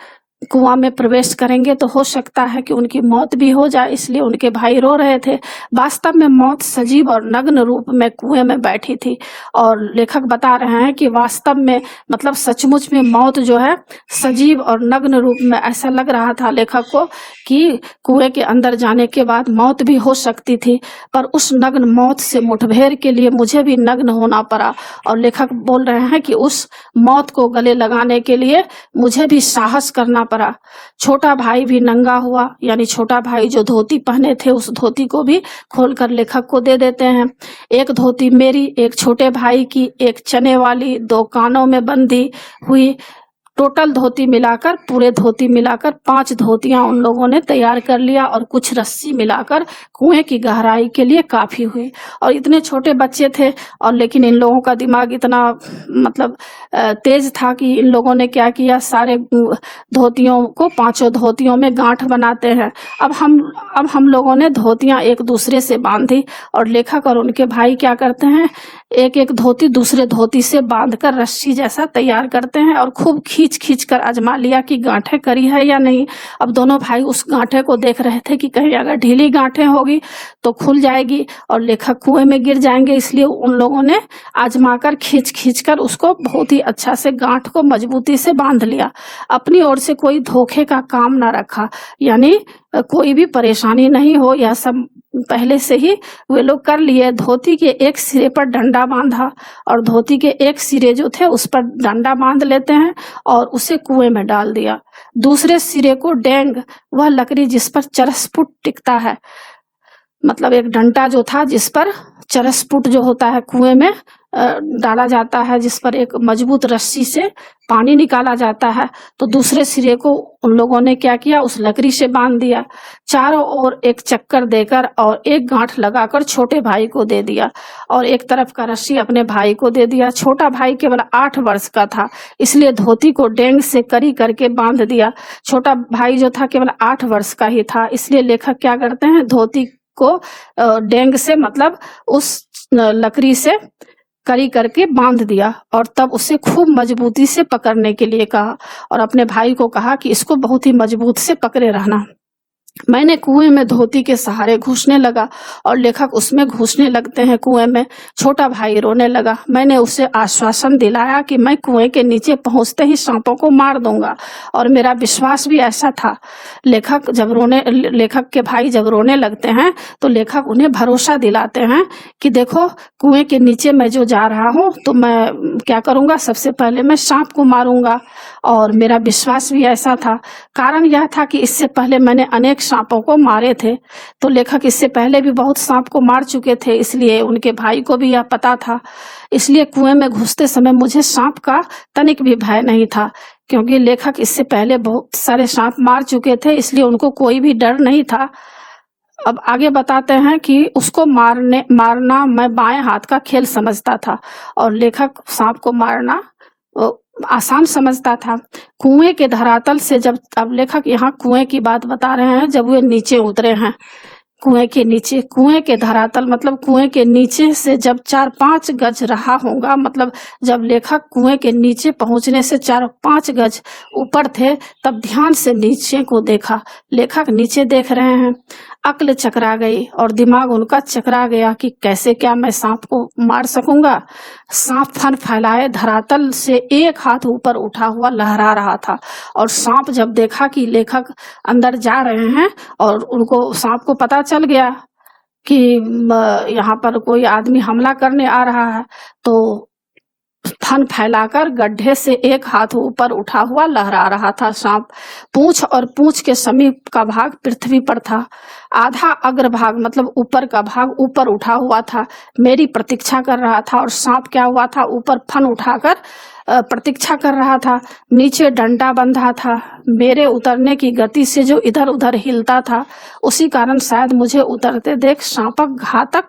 [SPEAKER 1] कुआं में प्रवेश करेंगे तो हो सकता है कि उनकी मौत भी हो जाए, इसलिए उनके भाई रो रहे थे। वास्तव में मौत सजीव और नग्न रूप में कुएं में बैठी थी। और लेखक बता रहे हैं कि वास्तव में, मतलब सचमुच में मौत जो है सजीव और नग्न रूप में, ऐसा लग रहा था लेखक को कि कुएं के अंदर जाने के बाद मौत भी हो सकती थी। पर उस नग्न मौत से मुठभेड़ के लिए मुझे भी नग्न होना पड़ा। और लेखक बोल रहे हैं कि उस मौत को गले लगाने के लिए मुझे भी साहस करना पड़ा। छोटा भाई भी नंगा हुआ, यानी छोटा भाई जो धोती पहने थे उस धोती को भी खोलकर लेखक को दे देते हैं। एक धोती मेरी, एक छोटे भाई की, एक चने वाली, 2 कानों में बंधी हुई, टोटल धोती मिलाकर, पूरे धोती मिलाकर 5 धोतियां उन लोगों ने तैयार कर लिया और कुछ रस्सी मिलाकर कुएं की गहराई के लिए काफी हुई। और इतने छोटे बच्चे थे, और लेकिन इन लोगों का दिमाग इतना मतलब तेज था कि इन लोगों ने क्या किया, सारे धोतियों को 5 धोतियों में गांठ बनाते हैं। अब हम लोगों ने धोतियां एक दूसरे से बांधी, और लेखक और उनके भाई क्या करते हैं, एक एक धोती दूसरे धोती से बांधकर रस्सी जैसा तैयार करते हैं और खूब खींच कर आजमा लिया कि गांठें करी है या नहीं। अब दोनों भाई उस गांठे को देख रहे थे कि कहीं अगर ढीली गांठें होगी तो खुल जाएगी और लेखक कुएं में गिर जाएंगे, इसलिए उन लोगों ने आजमाकर खींच कर उसको बहुत ही अच्छा से गांठ को मजबूती से बांध लिया। अपनी ओर से कोई धोखे का काम ना रखा, यानी कोई भी परेशानी नहीं हो, यह सब पहले से ही वे लोग कर लिए। धोती के एक सिरे पर डंडा बांधा और धोती के एक सिरे जो थे उस पर डंडा बांध लेते हैं और उसे कुएं में डाल दिया। दूसरे सिरे को डेंग, वह लकड़ी जिस पर चरसपुट टिकता है, मतलब एक डंडा जो था जिस पर चरसपुट जो होता है कुएं में डाला जाता है, जिस पर एक मजबूत रस्सी से पानी निकाला जाता है, तो दूसरे सिरे को उन लोगों ने क्या किया, उस लकड़ी से बांध दिया। चारों ओर एक चक्कर देकर और एक गांठ लगाकर छोटे भाई को दे दिया और एक तरफ का रस्सी अपने भाई को दे दिया। छोटा भाई केवल 8 वर्ष का था, इसलिए धोती को डेंग से करी करके बांध दिया। छोटा भाई जो था केवल 8 वर्ष का ही था, इसलिए लेखक क्या करते हैं, धोती को डेंग से मतलब उस लकड़ी से करी करके बांध दिया और तब उसे खूब मजबूती से पकड़ने के लिए कहा और अपने भाई को कहा कि इसको बहुत ही मजबूत से पकड़े रहना। मैंने कुएं में धोती के सहारे घुसने लगा और लेखक उसमें घुसने लगते हैं कुएं में। छोटा भाई रोने लगा। मैंने उसे आश्वासन दिलाया कि मैं कुएं के नीचे पहुंचते ही सांपों को मार दूंगा और मेरा विश्वास भी ऐसा था। लेखक के भाई जब रोने लगते हैं तो लेखक उन्हें भरोसा दिलाते हैं कि देखो कुएं के नीचे मैं जो जा रहा हूँ तो मैं क्या करूंगा, सबसे पहले मैं सांप को मारूंगा और मेरा विश्वास भी ऐसा था। कारण यह था कि इससे पहले मैंने अनेक सांपों को मारे थे, तो लेखक इससे पहले भी बहुत सांप को मार चुके थे, इसलिए उनके भाई को भी यह पता था। इसलिए कुएं में घुसते समय मुझे सांप का तनिक भी भय नहीं था, क्योंकि लेखक इससे पहले बहुत सारे सांप मार चुके थे, इसलिए उनको कोई भी डर नहीं था। अब आगे बताते हैं कि उसको मारना मैं बाएं हाथ का खेल समझता था और लेखक सांप को मारना आसान समझता था। कुएं के धरातल से जब, अब लेखक यहाँ कुएं की बात बता रहे हैं, जब वे नीचे उतरे हैं कुएं के नीचे, कुएं के धरातल मतलब कुएं के नीचे से जब 4-5 गज रहा होगा, मतलब जब लेखक कुएं के नीचे पहुंचने से 4-5 गज ऊपर थे तब ध्यान से नीचे को देखा। लेखक नीचे देख रहे हैं। अक्ल चकरा गई और दिमाग उनका चकरा गया कि कैसे क्या मैं सांप को मार सकूंगा। सांप फन फैलाए धरातल से एक हाथ ऊपर उठा हुआ लहरा रहा था और सांप जब देखा कि लेखक अंदर जा रहे हैं और उनको सांप को पता चल गया कि यहाँ पर कोई आदमी हमला करने आ रहा है, तो फन फैलाकर गड्ढे से एक हाथ ऊपर उठा हुआ लहरा रहा था सांप। पूंछ और पूंछ के समीप का भाग पृथ्वी पर था। आधा अग्रभाग मतलब ऊपर का भाग ऊपर उठा हुआ था, मेरी प्रतीक्षा कर रहा था। और सांप क्या हुआ था, ऊपर फन उठाकर प्रतीक्षा कर रहा था। नीचे डंडा बंधा था। मेरे उतरने की गति से जो इधर उधर हिलता था, उसी कारण शायद मुझे उतरते देख सांपक घातक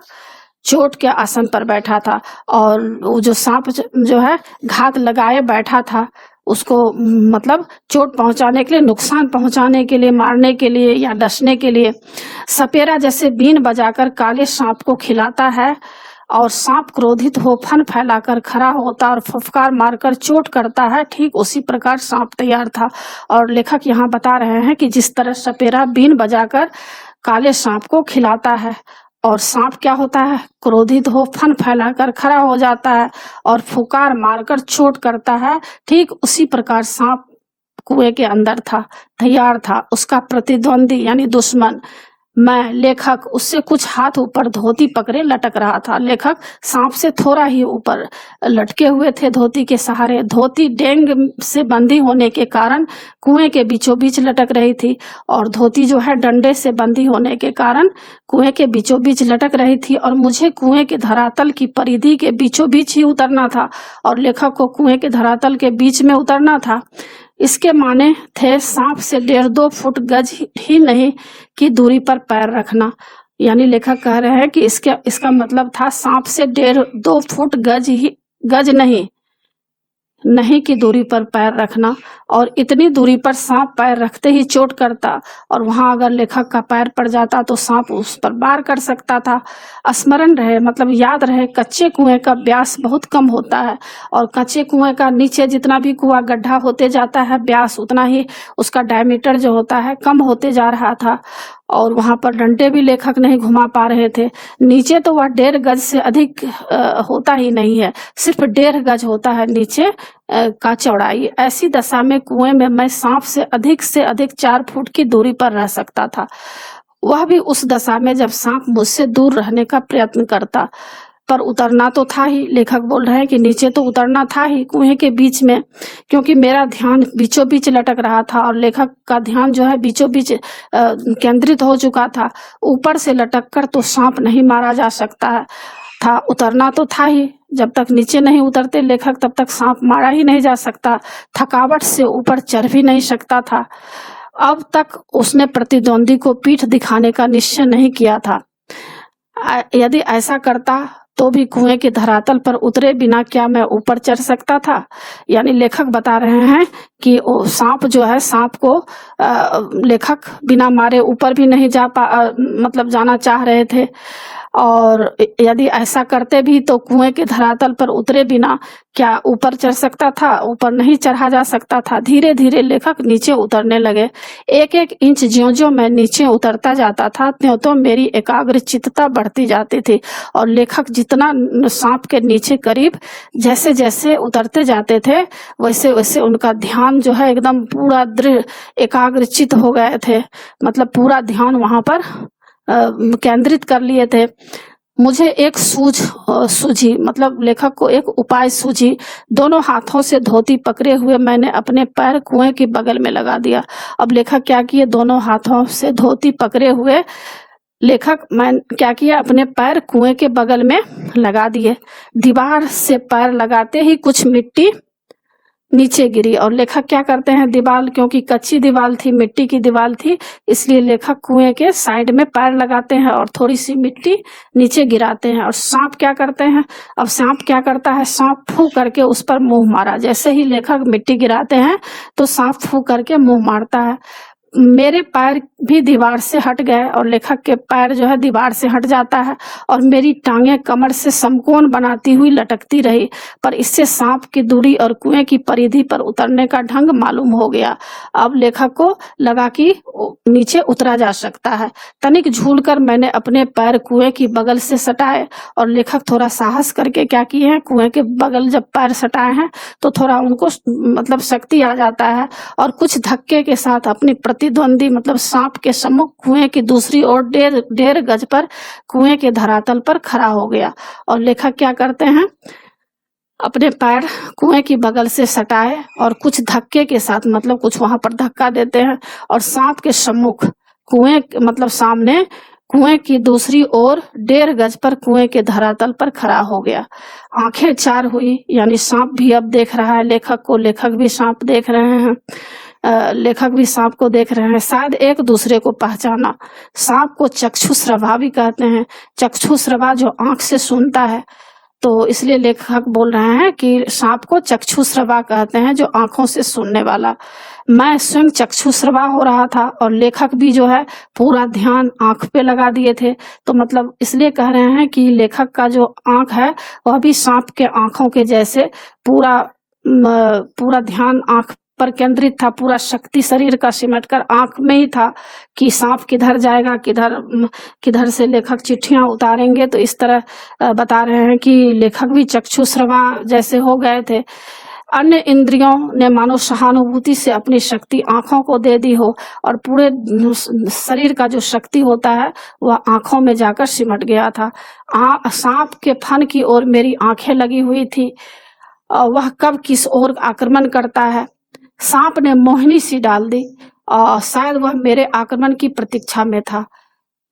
[SPEAKER 1] चोट के आसन पर बैठा था और वो जो सांप जो है घात लगाए बैठा था, उसको मतलब चोट पहुंचाने के लिए, नुकसान पहुंचाने के लिए, मारने के लिए या डसने के लिए। सपेरा जैसे बीन बजाकर काले सांप को खिलाता है और सांप क्रोधित हो फन फैलाकर खड़ा होता और फुफकार मारकर चोट करता है, ठीक उसी प्रकार सांप तैयार था। और लेखक यहाँ बता रहे हैं कि जिस तरह सपेरा बीन बजाकर काले सांप को खिलाता है और सांप क्या होता है, क्रोधित हो फन फैलाकर खड़ा हो जाता है और फुकार मारकर चोट करता है, ठीक उसी प्रकार सांप कुएं के अंदर था, तैयार था। उसका प्रतिद्वंदी यानी दुश्मन मैं लेखक उससे कुछ हाथ ऊपर धोती पकड़े लटक रहा था। लेखक सांप से थोड़ा ही ऊपर लटके हुए थे धोती के सहारे। धोती डेंग से बंधी होने के कारण कुएं के बीचों बीच लटक रही थी और धोती जो है डंडे से बंधी होने के कारण कुएं के बीचों बीच लटक रही थी और मुझे कुएं के धरातल की परिधि के बीचों बीच ही उतरना था और लेखक को कुएं के धरातल के बीच में उतरना था। इसके माने थे सांप से 1.5-2 फुट गज ही नहीं की दूरी पर पैर रखना। यानी लेखक कह रहे हैं कि इसका मतलब था सांप से 1.5-2 फुट गज नहीं की दूरी पर पैर रखना। और इतनी दूरी पर सांप पैर रखते ही चोट करता और वहां अगर लेखक का पैर पड़ जाता तो सांप उस पर वार कर सकता था। स्मरण रहे मतलब याद रहे, कच्चे कुएं का व्यास बहुत कम होता है और कच्चे कुएं का नीचे जितना भी कुआं गड्ढा होते जाता है व्यास उतना ही उसका डायमीटर जो होता है कम होते जा रहा था और वहां पर डंडे भी लेखक नहीं घुमा पा रहे थे। नीचे तो वह 1.5 गज से अधिक होता ही नहीं है, सिर्फ 1.5 गज होता है नीचे का चौड़ाई। ऐसी दशा में कुएं में मैं सांप से अधिक 4 फुट की दूरी पर रह सकता था। वह भी उस दशा में जब सांप मुझसे दूर रहने का प्रयत्न करता। पर उतरना तो था ही, लेखक बोल रहे हैं कि नीचे तो उतरना था ही कुएं के बीच में, क्योंकि मेरा ध्यान बीचों बीच लटक रहा था और लेखक का ध्यान जो है बीचों बीच केंद्रित हो चुका था। ऊपर से लटक कर तो सांप नहीं मारा जा सकता था, उतरना तो था ही। जब तक नीचे नहीं उतरते लेखक तब तक सांप मारा ही नहीं जा सकता, थकावट से ऊपर चढ़ भी नहीं सकता था। अब तक उसने प्रतिद्वंदी को पीठ दिखाने का निश्चय नहीं किया था। यदि ऐसा करता तो भी कुएं के धरातल पर उतरे बिना क्या मैं ऊपर चढ़ सकता था? यानी लेखक बता रहे हैं कि वो सांप जो है, सांप को लेखक बिना मारे ऊपर भी नहीं मतलब जाना चाह रहे थे। और यदि ऐसा करते भी तो कुएं के धरातल पर उतरे बिना क्या ऊपर चढ़ सकता था? ऊपर नहीं चढ़ा जा सकता था। धीरे धीरे लेखक नीचे उतरने लगे। एक एक इंच ज्यों-ज्यों मैं नीचे उतरता जाता था त्यों-त्यों मेरी एकाग्रचित्तता बढ़ती जाती थी और लेखक जितना सांप के नीचे करीब जैसे जैसे उतरते जाते थे वैसे वैसे उनका ध्यान जो है एकदम पूरा दृढ़ एकाग्रचित्त हो गए थे, मतलब पूरा ध्यान वहां पर केंद्रित कर लिए थे। मुझे एक सूझी, मतलब लेखक को एक उपाय सूझी। दोनों हाथों से धोती पकड़े हुए मैंने अपने पैर कुएं के बगल में लगा दिया। अब लेखक क्या किए, दोनों हाथों से धोती पकड़े हुए मैं क्या किया, अपने पैर कुएं के बगल में लगा दिए। दीवार से पैर लगाते ही कुछ मिट्टी नीचे गिरी और लेखक क्या करते हैं, दीवार क्योंकि कच्ची दीवार थी, मिट्टी की दीवार थी, इसलिए लेखक कुएं के साइड में पैर लगाते हैं और थोड़ी सी मिट्टी नीचे गिराते हैं। और सांप क्या करते हैं, अब सांप क्या करता है, सांप फू करके उस पर मुंह मारा। जैसे ही लेखक मिट्टी गिराते हैं तो सांप फू करके मुंह मारता है। मेरे पैर भी दीवार से हट गए और लेखक के पैर जो है दीवार से हट जाता है और मेरी टांगें कमर से समकोण बनाती हुई लटकती रही। पर इससे सांप की दूरी और कुएं की परिधि पर उतरने का ढंग मालूम हो गया। अब लेखक को लगा कि नीचे उतरा जा सकता है। तनिक झूलकर मैंने अपने पैर कुएं की बगल से सटाए और लेखक थोड़ा साहस करके क्या किए हैं, कुएं के बगल जब पैर सटाए हैं तो थोड़ा उनको मतलब शक्ति आ जाता है और कुछ धक्के के साथ अपनी प्रतिद्वंदी मतलब सांप के सम्मुख कुएं की दूसरी ओर 1.5 गज पर कुएं के धरातल पर खड़ा हो गया। और लेखक क्या करते हैं, अपने पैर कुएं की बगल से सटाए और कुछ धक्के के साथ मतलब कुछ वहां पर धक्का देते हैं और सांप के सम्मुख कुएं मतलब सामने कुएं की दूसरी ओर 1.5 गज पर कुएं के धरातल पर खड़ा हो गया। आंखें चार हुई, यानी सांप भी अब देख रहा है लेखक को, लेखक भी सांप देख रहे हैं, लेखक भी सांप को देख रहे हैं। शायद एक दूसरे को पहचाना। सांप को चक्षुश्रवा भी कहते हैं, चक्षुश्रवा जो आंख से सुनता है, तो इसलिए लेखक बोल रहे हैं कि सांप को चक्षुश्रवा कहते हैं, जो आंखों से सुनने वाला। मैं स्वयं चक्षुश्रवा हो रहा था और लेखक भी जो है पूरा ध्यान आंख पे लगा दिए थे। तो मतलब इसलिए कह रहे हैं कि लेखक का जो आंख है वह भी सांप के आंखों के जैसे पूरा ध्यान आंख पर केंद्रित था। पूरा शक्ति शरीर का सिमट कर आंख में ही था कि सांप किधर जाएगा, किधर से लेखक चिट्ठियां उतारेंगे। तो इस तरह बता रहे हैं कि लेखक भी चक्षुश्रवा जैसे हो गए थे। अन्य इंद्रियों ने मानो सहानुभूति से अपनी शक्ति आंखों को दे दी हो और पूरे शरीर का जो शक्ति होता है वह आंखों में जाकर सिमट गया था। सांप के फन की ओर मेरी आंखें लगी हुई थी। वह कब किस ओर आक्रमण करता है। सांप ने मोहिनी सी डाल दी और शायद वह मेरे आक्रमण की प्रतीक्षा में था।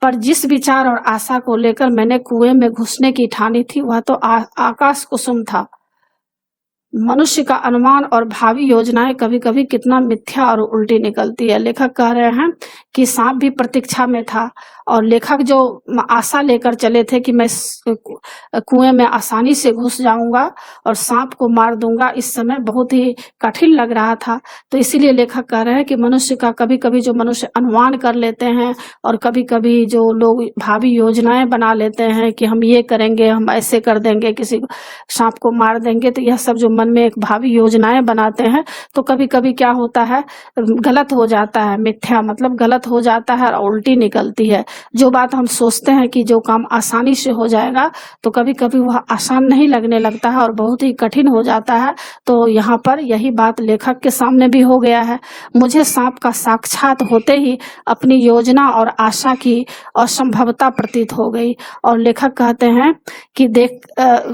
[SPEAKER 1] पर जिस विचार और आशा को लेकर मैंने कुएं में घुसने की ठानी थी वह तो आकाश कुसुम था। मनुष्य का अनुमान और भावी योजनाएं कभी कभी कितना मिथ्या और उल्टी निकलती है। लेखक कह रहे हैं कि सांप भी प्रतीक्षा में था और लेखक जो आशा लेकर चले थे कि मैं कुएं में आसानी से घुस जाऊंगा और सांप को मार दूंगा, इस समय बहुत ही कठिन लग रहा था। तो इसीलिए लेखक कह रहे हैं कि मनुष्य का कभी कभी जो मनुष्य अनुमान कर लेते हैं और कभी कभी जो लोग भावी योजनाएं बना लेते हैं कि हम ये करेंगे, हम ऐसे कर देंगे, किसी सांप को मार देंगे, तो यह सब जो मन में एक भावी योजनाएं बनाते हैं तो कभी कभी क्या होता है, गलत हो जाता है, मिथ्या मतलब गलत हो जाता है और उल्टी निकलती है। जो बात हम सोचते हैं कि जो काम आसानी से हो जाएगा तो कभी कभी वह आसान नहीं लगने लगता है और बहुत ही कठिन हो जाता है। तो यहाँ पर यही बात लेखक के सामने भी हो गया है। मुझे सांप का साक्षात होते ही अपनी योजना और आशा की असंभवता प्रतीत हो गई। और लेखक कहते हैं कि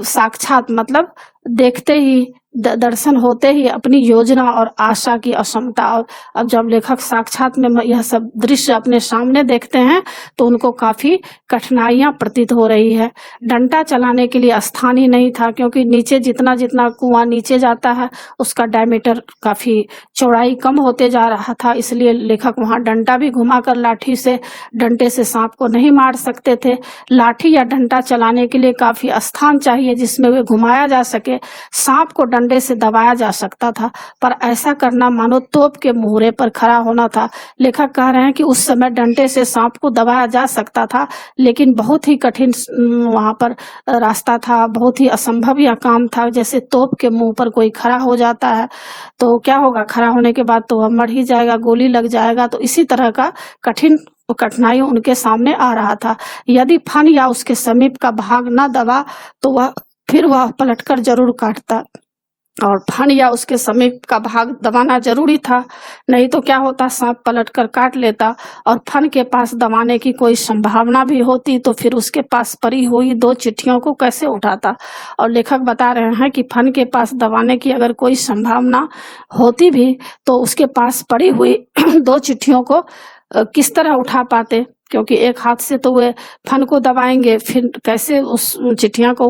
[SPEAKER 1] साक्षात मतलब देखते ही दर्शन होते ही अपनी योजना और आशा की असमता। और अब जब लेखक साक्षात में यह सब दृश्य अपने सामने देखते हैं तो उनको काफी कठिनाइयां प्रतीत हो रही है। डंडा चलाने के लिए स्थान ही नहीं था, क्योंकि नीचे जितना जितना कुआं नीचे जाता है उसका डायमीटर काफी चौड़ाई कम होते जा रहा था, इसलिए लेखक वहां डंडा भी घुमाकर लाठी से डंडे से सांप को नहीं मार सकते थे। लाठी या डंडा चलाने के लिए काफी स्थान चाहिए जिसमें वे घुमाया जा सके। सांप को डंडे से दबाया जा सकता था, पर ऐसा करना मानो तोप के मुहरे पर खड़ा होना था। लेखक कह रहे हैं कि उस समय डंडे से सांप को दबाया जा सकता था, लेकिन बहुत ही कठिन वहां पर रास्ता था, बहुत ही असंभव यह काम था। जैसे तोप के मुंह पर कोई खड़ा हो जाता है तो क्या होगा, खड़ा होने के बाद तो वह मर ही जाएगा, गोली लग जाएगा। तो इसी तरह का कठिनाई उनके सामने आ रहा था। यदि फन या उसके समीप का भाग न दबा तो वह पलटकर जरूर काटता, और फन या उसके समीप का भाग दबाना जरूरी था, नहीं तो क्या होता, सांप पलटकर काट लेता। और फन के पास दबाने की कोई संभावना भी होती तो फिर उसके पास पड़ी हुई 2 चिट्ठियों को कैसे उठाता। और लेखक बता रहे हैं कि फन के पास दबाने की अगर कोई संभावना होती भी तो उसके पास पड़ी हुई 2 चिट्ठियों को किस तरह उठा पाते, क्योंकि एक हाथ से तो वे फन को दबाएंगे, फिर कैसे उस चिट्ठियां को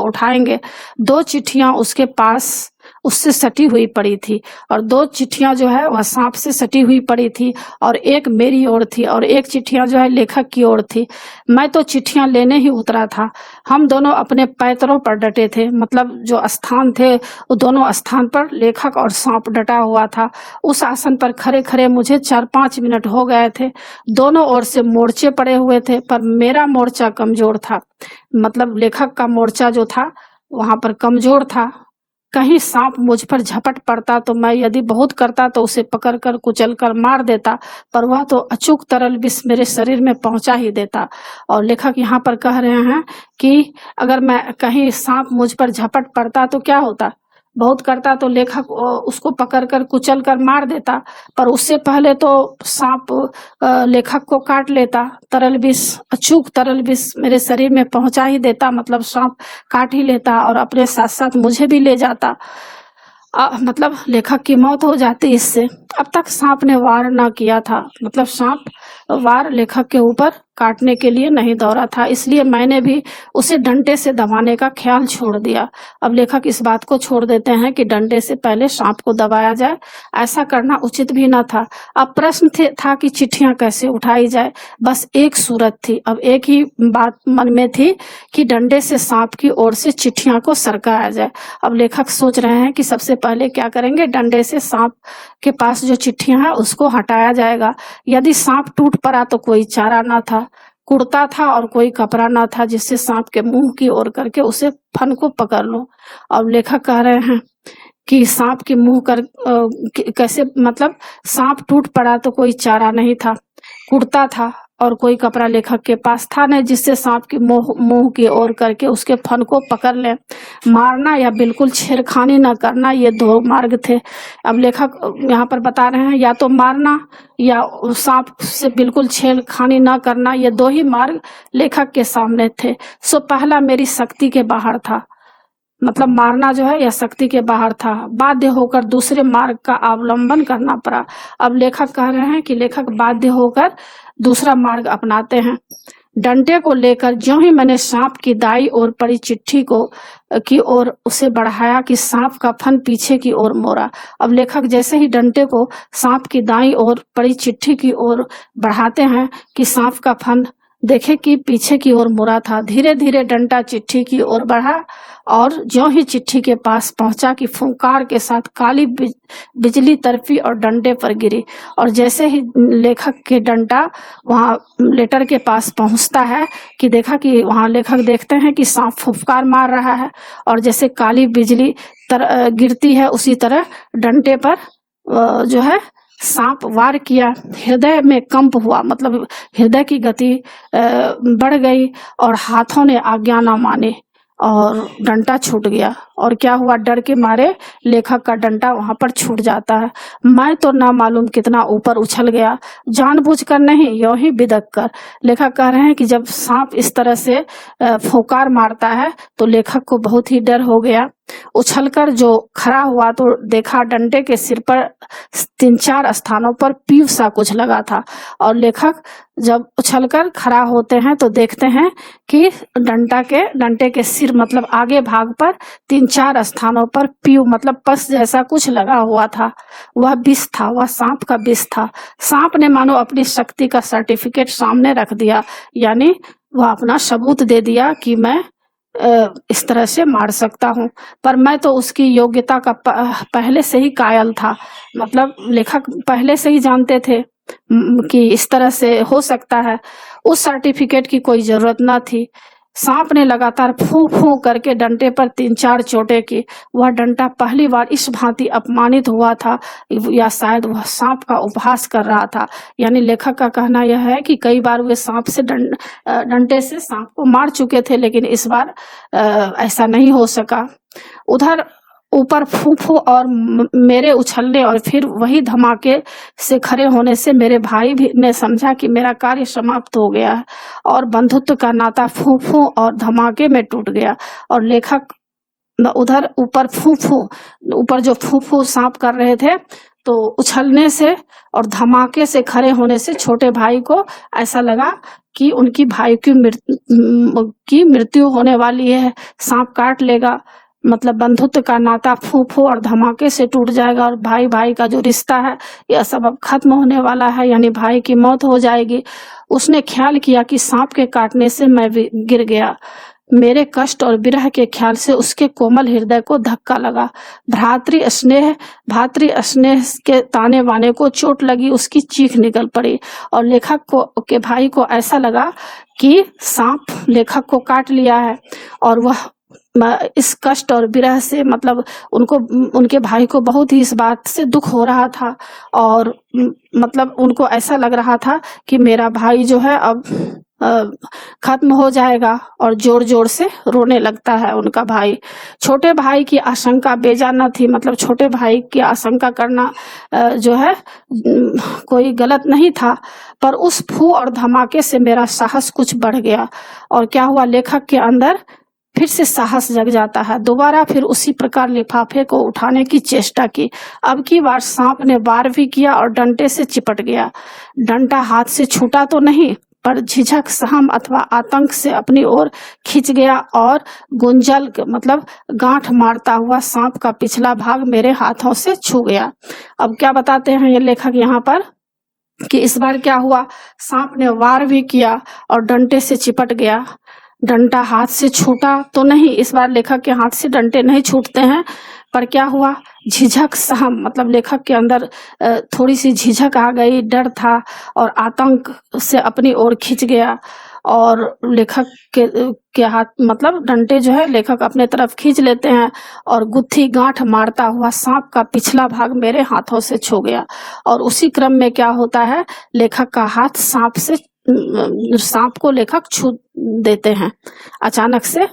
[SPEAKER 1] उठाएंगे। 2 चिट्ठियां उसके पास उससे सटी हुई पड़ी थी, और 2 चिट्ठियां जो है वह सांप से सटी हुई पड़ी थी, और एक मेरी ओर थी और एक चिट्ठियां जो है लेखक की ओर थी। मैं तो चिट्ठियां लेने ही उतरा था। हम दोनों अपने पैतरों पर डटे थे, मतलब जो स्थान थे वो दोनों स्थान पर लेखक और सांप डटा हुआ था। उस आसन पर खड़े खड़े मुझे 4-5 मिनट हो गए थे। दोनों ओर से मोर्चे पड़े हुए थे, पर मेरा मोर्चा कमजोर था, मतलब लेखक का मोर्चा जो था वहां पर कमजोर था। कहीं सांप मुझ पर झपट पड़ता तो मैं यदि बहुत करता तो उसे पकड़कर कुचलकर मार देता, पर वह तो अचूक तरल विष मेरे शरीर में पहुंचा ही देता। और लेखक यहाँ पर कह रहे हैं कि अगर मैं कहीं सांप मुझ पर झपट पड़ता तो क्या होता, बहुत करता तो लेखक उसको पकड़कर कुचलकर मार देता, पर उससे पहले तो सांप लेखक को काट लेता। तरल विष, अचूक तरल विष मेरे शरीर में पहुंचा ही देता, मतलब सांप काट ही लेता और अपने साथ साथ मुझे भी ले जाता। मतलब लेखक की मौत हो जाती इससे। अब तक सांप ने वार ना किया था, मतलब सांप वार लेखक के ऊपर काटने के लिए नहीं दौड़ा था, इसलिए मैंने भी उसे डंडे से दबाने का ख्याल छोड़ दिया। अब लेखक इस बात को छोड़ देते हैं कि डंडे से पहले सांप को दबाया जाए, ऐसा करना उचित भी न था। अब प्रश्न था कि चिट्ठियां कैसे उठाई जाए। बस एक सूरत थी, अब एक ही बात मन में थी कि डंडे से सांप की ओर से चिट्ठियां को सरकाया जाए। अब लेखक सोच रहे हैं कि सबसे पहले क्या करेंगे, डंडे से सांप के पास जो चिट्ठियां हैं उसको हटाया जाएगा। यदि सांप टूट पड़ा तो कोई चारा ना था, कुड़ता था और कोई कपड़ा ना था जिससे सांप के मुंह की ओर करके उसे फन को पकड़ लो। अब लेखक कह रहे हैं कि सांप के मुंह कर कैसे, मतलब सांप टूट पड़ा तो कोई चारा नहीं था, कुड़ता था और कोई कपड़ा लेखक के पास था नहीं जिससे सांप की मुंह की ओर करके उसके फन को पकड़ ले। मारना या बिल्कुल छेड़खानी न करना, ये 2 मार्ग थे। अब लेखक यहाँ पर बता रहे हैं या तो मारना या सांप से बिल्कुल छेड़खानी न करना, ये 2 ही मार्ग लेखक के सामने थे। सो पहला मेरी शक्ति के बाहर था, मतलब मारना जो है यह शक्ति के बाहर था। बाध्य होकर दूसरे मार्ग का अवलंबन करना पड़ा। अब लेखक कह रहे हैं कि लेखक बाध्य होकर दूसरा मार्ग अपनाते हैं। डंडे को लेकर ज्यों ही मैंने सांप की दाई ओर पड़ी चिट्ठी की ओर उसे बढ़ाया कि सांप का फन पीछे की ओर मोड़ा। अब लेखक जैसे ही डंडे को सांप की दाई ओर पड़ी चिट्ठी की ओर बढ़ाते हैं कि सांप का फन देखे कि पीछे की ओर मुड़ा था। धीरे धीरे डंडा चिट्ठी की ओर बढ़ा और ज्यों ही चिट्ठी के पास पहुंचा कि फुंकार के साथ काली बिजली तड़पी और डंडे पर गिरी। और जैसे ही लेखक के डंडा वहां लेटर के पास पहुंचता है कि देखा कि वहां लेखक देखते हैं कि सांप फुफकार मार रहा है और जैसे काली बिजली गिरती है उसी तरह डंडे पर जो है सांप वार किया। हृदय में कंप हुआ, मतलब हृदय की गति बढ़ गई और हाथों ने आज्ञा न माने और डंडा छूट गया। और क्या हुआ, डर के मारे लेखक का डंडा वहां पर छूट जाता है। मैं तो ना मालूम कितना ऊपर उछल गया, जानबूझकर नहीं, यूं ही बिदक कर। लेखक कह रहे हैं कि जब सांप इस तरह से फौकार मारता है तो लेखक को बहुत ही डर हो गया। उछलकर जो खड़ा हुआ तो देखा डंडे के सिर पर 3-4 स्थानों पर पीव सा कुछ लगा था। और लेखक जब उछलकर खड़ा होते हैं तो देखते हैं कि डंडे के सिर मतलब आगे भाग पर 3-4 स्थानों पर पीव मतलब पस जैसा कुछ लगा हुआ था। वह विष था, वह सांप का विष था। सांप ने मानो अपनी शक्ति का सर्टिफिकेट सामने रख दिया, यानी वह अपना सबूत दे दिया कि मैं इस तरह से मार सकता हूँ। पर मैं तो उसकी योग्यता का पहले से ही कायल था, मतलब लेखक पहले से ही जानते थे कि इस तरह से हो सकता है। उस सर्टिफिकेट की कोई जरूरत ना थी। सांप ने लगातार फू फू करके डंडे पर 3-4 चोटें की। वह डंडा पहली बार इस भांति अपमानित हुआ था, या शायद वह सांप का उपहास कर रहा था। यानी लेखक का कहना यह है कि कई बार वे सांप से डंडे से सांप को मार चुके थे, लेकिन इस बार ऐसा नहीं हो सका। उधर ऊपर फू फू और मेरे उछलने और फिर वही धमाके से खड़े होने से मेरे भाई भी ने समझा कि मेरा कार्य समाप्त हो गया है और बंधुत्व का नाता फू फू और धमाके में टूट गया। और लेखक उधर ऊपर फू फू, ऊपर जो फू फू सांप कर रहे थे, तो उछलने से और धमाके से खड़े होने से छोटे भाई को ऐसा लगा कि उनकी भाई की मृत्यु होने वाली है, सांप काट लेगा, मतलब बंधुत्व का नाता फू फू और धमाके से टूट जाएगा और भाई भाई का जो रिश्ता है यह सब अब खत्म होने वाला है, यानी भाई की मौत हो जाएगी। उसने ख्याल किया कि सांप के काटने से मैं भी गिर गया। मेरे कष्ट और विरह के ख्याल से उसके कोमल हृदय को धक्का लगा। भातृ स्नेह के ताने बाने को चोट लगी, उसकी चीख निकल पड़ी और लेखक को के भाई को ऐसा लगा कि सांप लेखक को काट लिया है। और वह इस कष्ट और विरह से मतलब उनके भाई को बहुत ही इस बात से दुख हो रहा था और मतलब उनको ऐसा लग रहा था कि मेरा भाई जो है अब खत्म हो जाएगा, और जोर जोर से रोने लगता है उनका भाई। छोटे भाई की आशंका बेजा न थी, मतलब छोटे भाई की आशंका करना जो है कोई गलत नहीं था, पर उस फू और धमाके से मेरा साहस कुछ बढ़ गया। और क्या हुआ, लेखक के अंदर फिर से साहस जग जाता है। दोबारा फिर उसी प्रकार लिफाफे को उठाने की चेष्टा की। अब की बार सांप ने वार भी किया और डंडे से चिपट गया। डंडा हाथ से छूटा तो नहीं, पर झिझक, सहम अथवा आतंक से अपनी ओर खिंच गया और गुंजल मतलब गांठ मारता हुआ सांप का पिछला भाग मेरे हाथों से छू गया। अब क्या बताते हैं ये लेखक यहाँ पर कि इस बार क्या हुआ, सांप ने वार भी किया और डंडे से चिपट गया। डंडा हाथ से छूटा तो नहीं, इस बार लेखक के हाथ से डंडे नहीं छूटते हैं, पर क्या हुआ, झिझक, सहम मतलब लेखक के अंदर थोड़ी सी झिझक आ गई, डर था और आतंक से अपनी ओर खिंच गया और लेखक के हाथ मतलब डंडे जो है लेखक अपने तरफ खींच लेते हैं और गुत्थी गांठ मारता हुआ सांप का पिछला भाग मेरे हाथों से छू गया। और उसी क्रम में क्या होता है, लेखक का हाथ सांप को लेखक छू देते हैं। अचानक से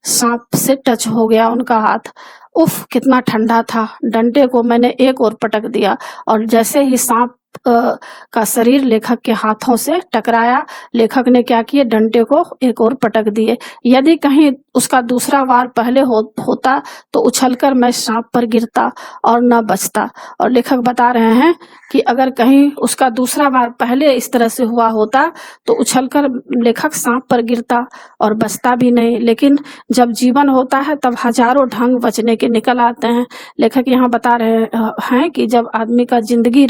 [SPEAKER 1] सांप से टच हो गया उनका हाथ। उफ, कितना ठंडा था। डंडे को मैंने एक ओर पटक दिया और जैसे ही सांप का शरीर लेखक के हाथों से टकराया, लेखक ने क्या किए, डंडे को एक ओर पटक दिए। यदि कहीं उसका दूसरा वार पहले होता तो उछलकर मैं सांप पर गिरता और न बचता। और लेखक बता रहे हैं कि अगर कहीं उसका दूसरा वार पहले इस तरह से हुआ होता तो उछलकर लेखक सांप पर गिरता और बचता भी नहीं। लेकिन जब जीवन होता है तब हजारों ढंग बचने के निकल आते हैं। लेखक यहाँ बता रहे हैं कि जब आदमी का जिंदगी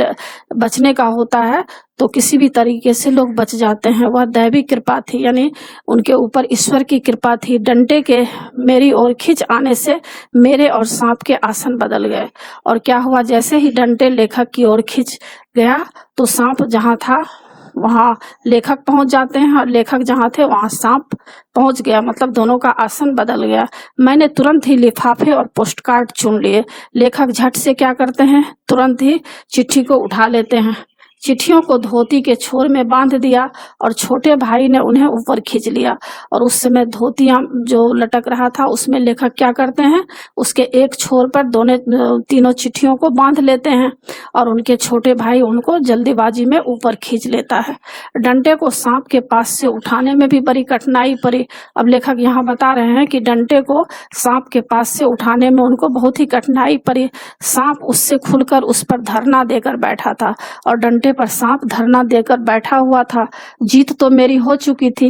[SPEAKER 1] बचने का होता है तो किसी भी तरीके से लोग बच जाते हैं। वह दैवी कृपा थी, यानी उनके ऊपर ईश्वर की कृपा थी। डंडे के मेरी ओर खिंच आने से मेरे और सांप के आसन बदल गए। और क्या हुआ, जैसे ही डंडे लेखक की ओर खिंच गया तो सांप जहाँ था वहाँ लेखक पहुंच जाते हैं, और लेखक जहाँ थे वहाँ सांप पहुंच गया। मतलब दोनों का आसन बदल गया। मैंने तुरंत ही लिफाफे और पोस्ट कार्ड चुन लिए। लेखक झट से क्या करते हैं, तुरंत ही चिट्ठी को उठा लेते हैं। चिट्ठियों को धोती के छोर में बांध दिया और छोटे भाई ने उन्हें ऊपर खींच लिया। और उस समय धोतियां जो लटक रहा था उसमें लेखक क्या करते हैं, उसके एक छोर पर दोनों तीनों चिट्ठियों को बांध लेते हैं और उनके छोटे भाई उनको जल्दीबाजी में ऊपर खींच लेता है। डंडे को सांप के पास से उठाने में भी बड़ी कठिनाई पड़ी। अब लेखक यहाँ बता रहे हैं कि डंडे को सांप के पास से उठाने में उनको बहुत ही कठिनाई पड़ी। सांप उससे खुलकर उस पर धरना देकर बैठा था और डंडे पर सांप धरना देकर बैठा हुआ था। जीत तो मेरी हो चुकी थी,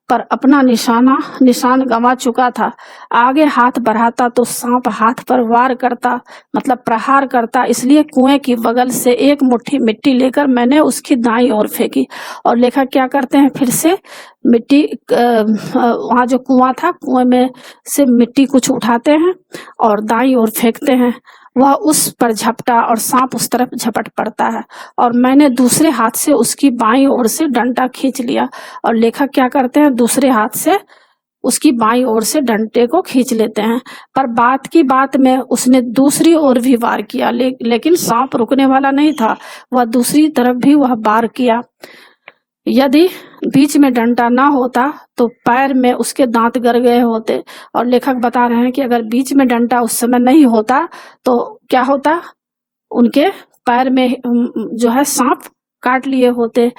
[SPEAKER 1] पर अपना निशान गंवा चुका था। आगे हाथ बढ़ाता तो सांप हाथ पर वार करता, मतलब प्रहार करता। इसलिए कुएं की बगल से एक मुट्ठी मिट्टी लेकर मैंने उसकी दाईं ओर फेंकी। और लेखक क्या करते हैं, फिर से मिट्टी वहाँ जो कुआं था, कुएं में से मिट्टी कुछ उठाते हैं और दाईं ओर फेंकते हैं। वह उस पर झपटा और सांप उस तरफ झपट पड़ता है और मैंने दूसरे हाथ से उसकी बाईं ओर से डंडा खींच लिया। और लेखक क्या करते हैं, दूसरे हाथ से उसकी बाईं ओर से डंडे को खींच लेते हैं। पर बात की बात में उसने दूसरी ओर भी वार किया, लेकिन सांप रुकने वाला नहीं था। वह दूसरी तरफ भी वह वार किया। यदि बीच में डंडा ना होता तो पैर में उसके दांत गड़ गए होते। और लेखक बता रहे हैं कि अगर बीच में डंडा उस समय नहीं होता तो क्या होता, उनके पैर में जो है सांप काट लिए होते।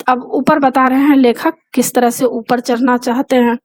[SPEAKER 1] अब ऊपर बता रहे हैं लेखक किस तरह से ऊपर चढ़ना चाहते हैं।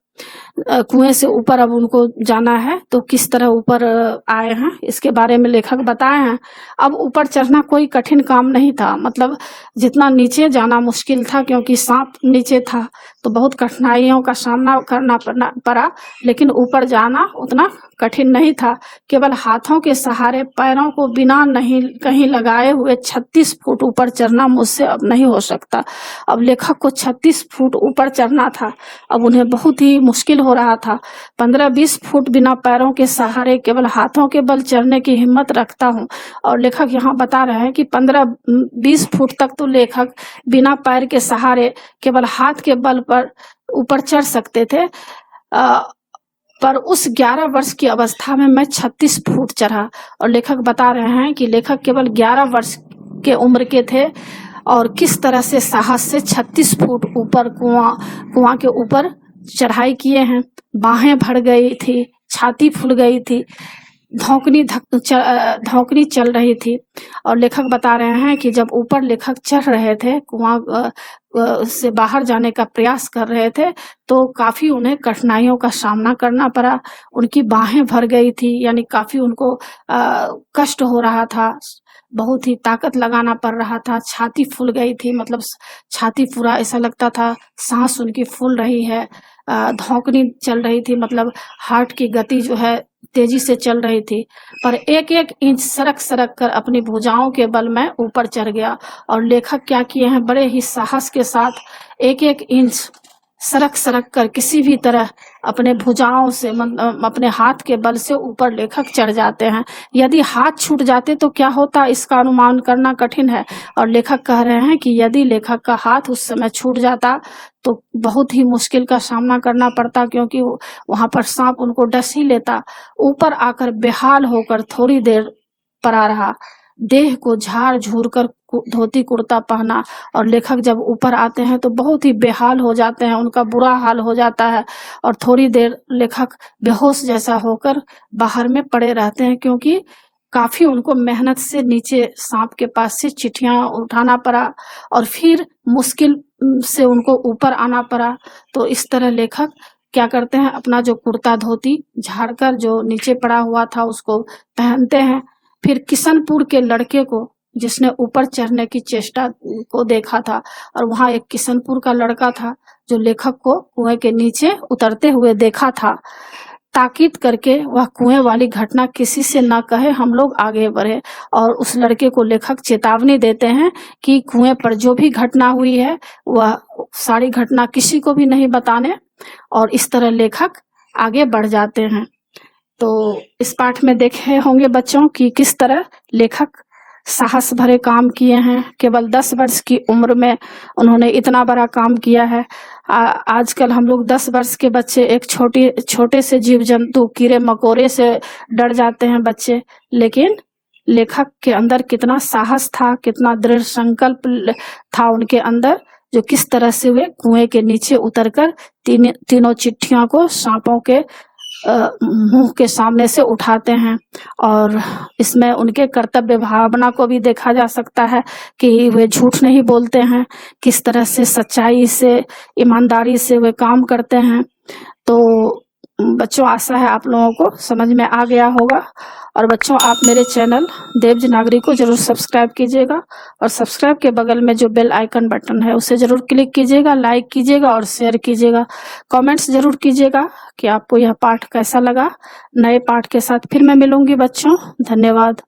[SPEAKER 1] कुएं से ऊपर अब उनको जाना है तो किस तरह ऊपर आए हैं, इसके बारे में लेखक बताए हैं। अब ऊपर चढ़ना कोई कठिन काम नहीं था, मतलब जितना नीचे जाना मुश्किल था क्योंकि सांप नीचे था तो बहुत कठिनाइयों का सामना करना पड़ा, लेकिन ऊपर जाना उतना कठिन नहीं था। केवल हाथों के सहारे पैरों को बिना नहीं कहीं लगाए हुए 36 फुट ऊपर चढ़ना मुझसे अब नहीं हो सकता। अब लेखक को 36 फुट ऊपर चढ़ना था। अब उन्हें बहुत ही मुश्किल हो रहा था। 15-20 फुट बिना पैरों के सहारे केवल हाथों के बल चढ़ने की हिम्मत रखता हूँ। और लेखक यहाँ बता रहे हैं कि 15-20 फुट तक तो लेखक बिना पैर के सहारे केवल हाथ के बल पर ऊपर चढ़ सकते थे। पर उस 11 वर्ष की अवस्था में मैं 36 फुट चढ़ा। और लेखक बता रहे हैं कि लेखक केवल 11 वर्ष के उम्र के थे और किस तरह से साहस से 36 फुट ऊपर कुआं के ऊपर चढ़ाई किए हैं। बाहें भर गई थी, छाती फूल गई थी, धौंकनी चल रही थी। और लेखक बता रहे हैं कि जब ऊपर लेखक चढ़ रहे थे, कुआं से बाहर जाने का प्रयास कर रहे थे, तो काफी उन्हें कठिनाइयों का सामना करना पड़ा। उनकी बाहें भर गई थी, यानी काफी उनको कष्ट हो रहा था, बहुत ही ताकत लगाना पड़ रहा था। छाती फूल गई थी, मतलब छाती पूरा ऐसा लगता था सांस उनकी फूल रही है। धौंकनी चल रही थी, मतलब हार्ट की गति जो है तेजी से चल रही थी। पर एक एक इंच सरक कर अपनी भुजाओं के बल में ऊपर चढ़ गया। और लेखक क्या किए हैं, बड़े ही साहस के साथ एक एक इंच सरक कर किसी भी तरह अपने भुजाओं से अपने हाथ के बल से ऊपर लेखक चढ़ जाते हैं। यदि हाथ छूट जाते तो क्या होता, इसका अनुमान करना कठिन है। और लेखक कह रहे हैं कि यदि लेखक का हाथ उस समय छूट जाता तो बहुत ही मुश्किल का सामना करना पड़ता, क्योंकि वहां पर सांप उनको डस ही लेता। ऊपर आकर बेहाल होकर थोड़ी देर पड़ा रहा, देह को झाड़ झूर कर धोती कुर्ता पहना। और लेखक जब ऊपर आते हैं तो बहुत ही बेहाल हो जाते हैं, उनका बुरा हाल हो जाता है और थोड़ी देर लेखक बेहोश जैसा होकर बाहर में पड़े रहते हैं, क्योंकि काफी उनको मेहनत से नीचे सांप के पास से चिट्ठियां उठाना पड़ा और फिर मुश्किल से उनको ऊपर आना पड़ा। तो इस तरह लेखक क्या करते हैं, अपना जो कुर्ता धोती झाड़कर जो नीचे पड़ा हुआ था उसको पहनते हैं। फिर किशनपुर के लड़के को, जिसने ऊपर चढ़ने की चेष्टा को देखा था, और वहां एक किशनपुर का लड़का था जो लेखक को कुएं के नीचे उतरते हुए देखा था, ताकीद करके वह कुएं वाली घटना किसी से ना कहे, हम लोग आगे बढ़े। और उस लड़के को लेखक चेतावनी देते हैं कि कुएं पर जो भी घटना हुई है वह सारी घटना किसी को भी नहीं बताने, और इस तरह लेखक आगे बढ़ जाते हैं। तो इस पाठ में देखे होंगे बच्चों कि किस तरह लेखक साहस भरे काम किए हैं। केवल 10 वर्ष की उम्र में उन्होंने इतना बड़ा काम किया है। आजकल हम लोग 10 वर्ष के बच्चे, एक छोटे से जीव जंतु कीड़े मकोड़े से डर जाते हैं बच्चे, लेकिन लेखक के अंदर कितना साहस था, कितना दृढ़ संकल्प था उनके अंदर, जो किस तरह से वे कुएं के नीचे उतरकर तीनों चिट्ठियों को सांपों के मुंह के सामने से उठाते हैं। और इसमें उनके कर्तव्य भावना को भी देखा जा सकता है कि वे झूठ नहीं बोलते हैं, किस तरह से सच्चाई से, ईमानदारी से वे काम करते हैं। तो बच्चों, आशा है आप लोगों को समझ में आ गया होगा। और बच्चों, आप मेरे चैनल देवज नागरी को जरूर सब्सक्राइब कीजिएगा, और सब्सक्राइब के बगल में जो बेल आइकन बटन है उसे जरूर क्लिक कीजिएगा, लाइक कीजिएगा और शेयर कीजिएगा। कमेंट्स जरूर कीजिएगा कि आपको यह पाठ कैसा लगा। नए पाठ के साथ फिर मैं मिलूंगी बच्चों। धन्यवाद।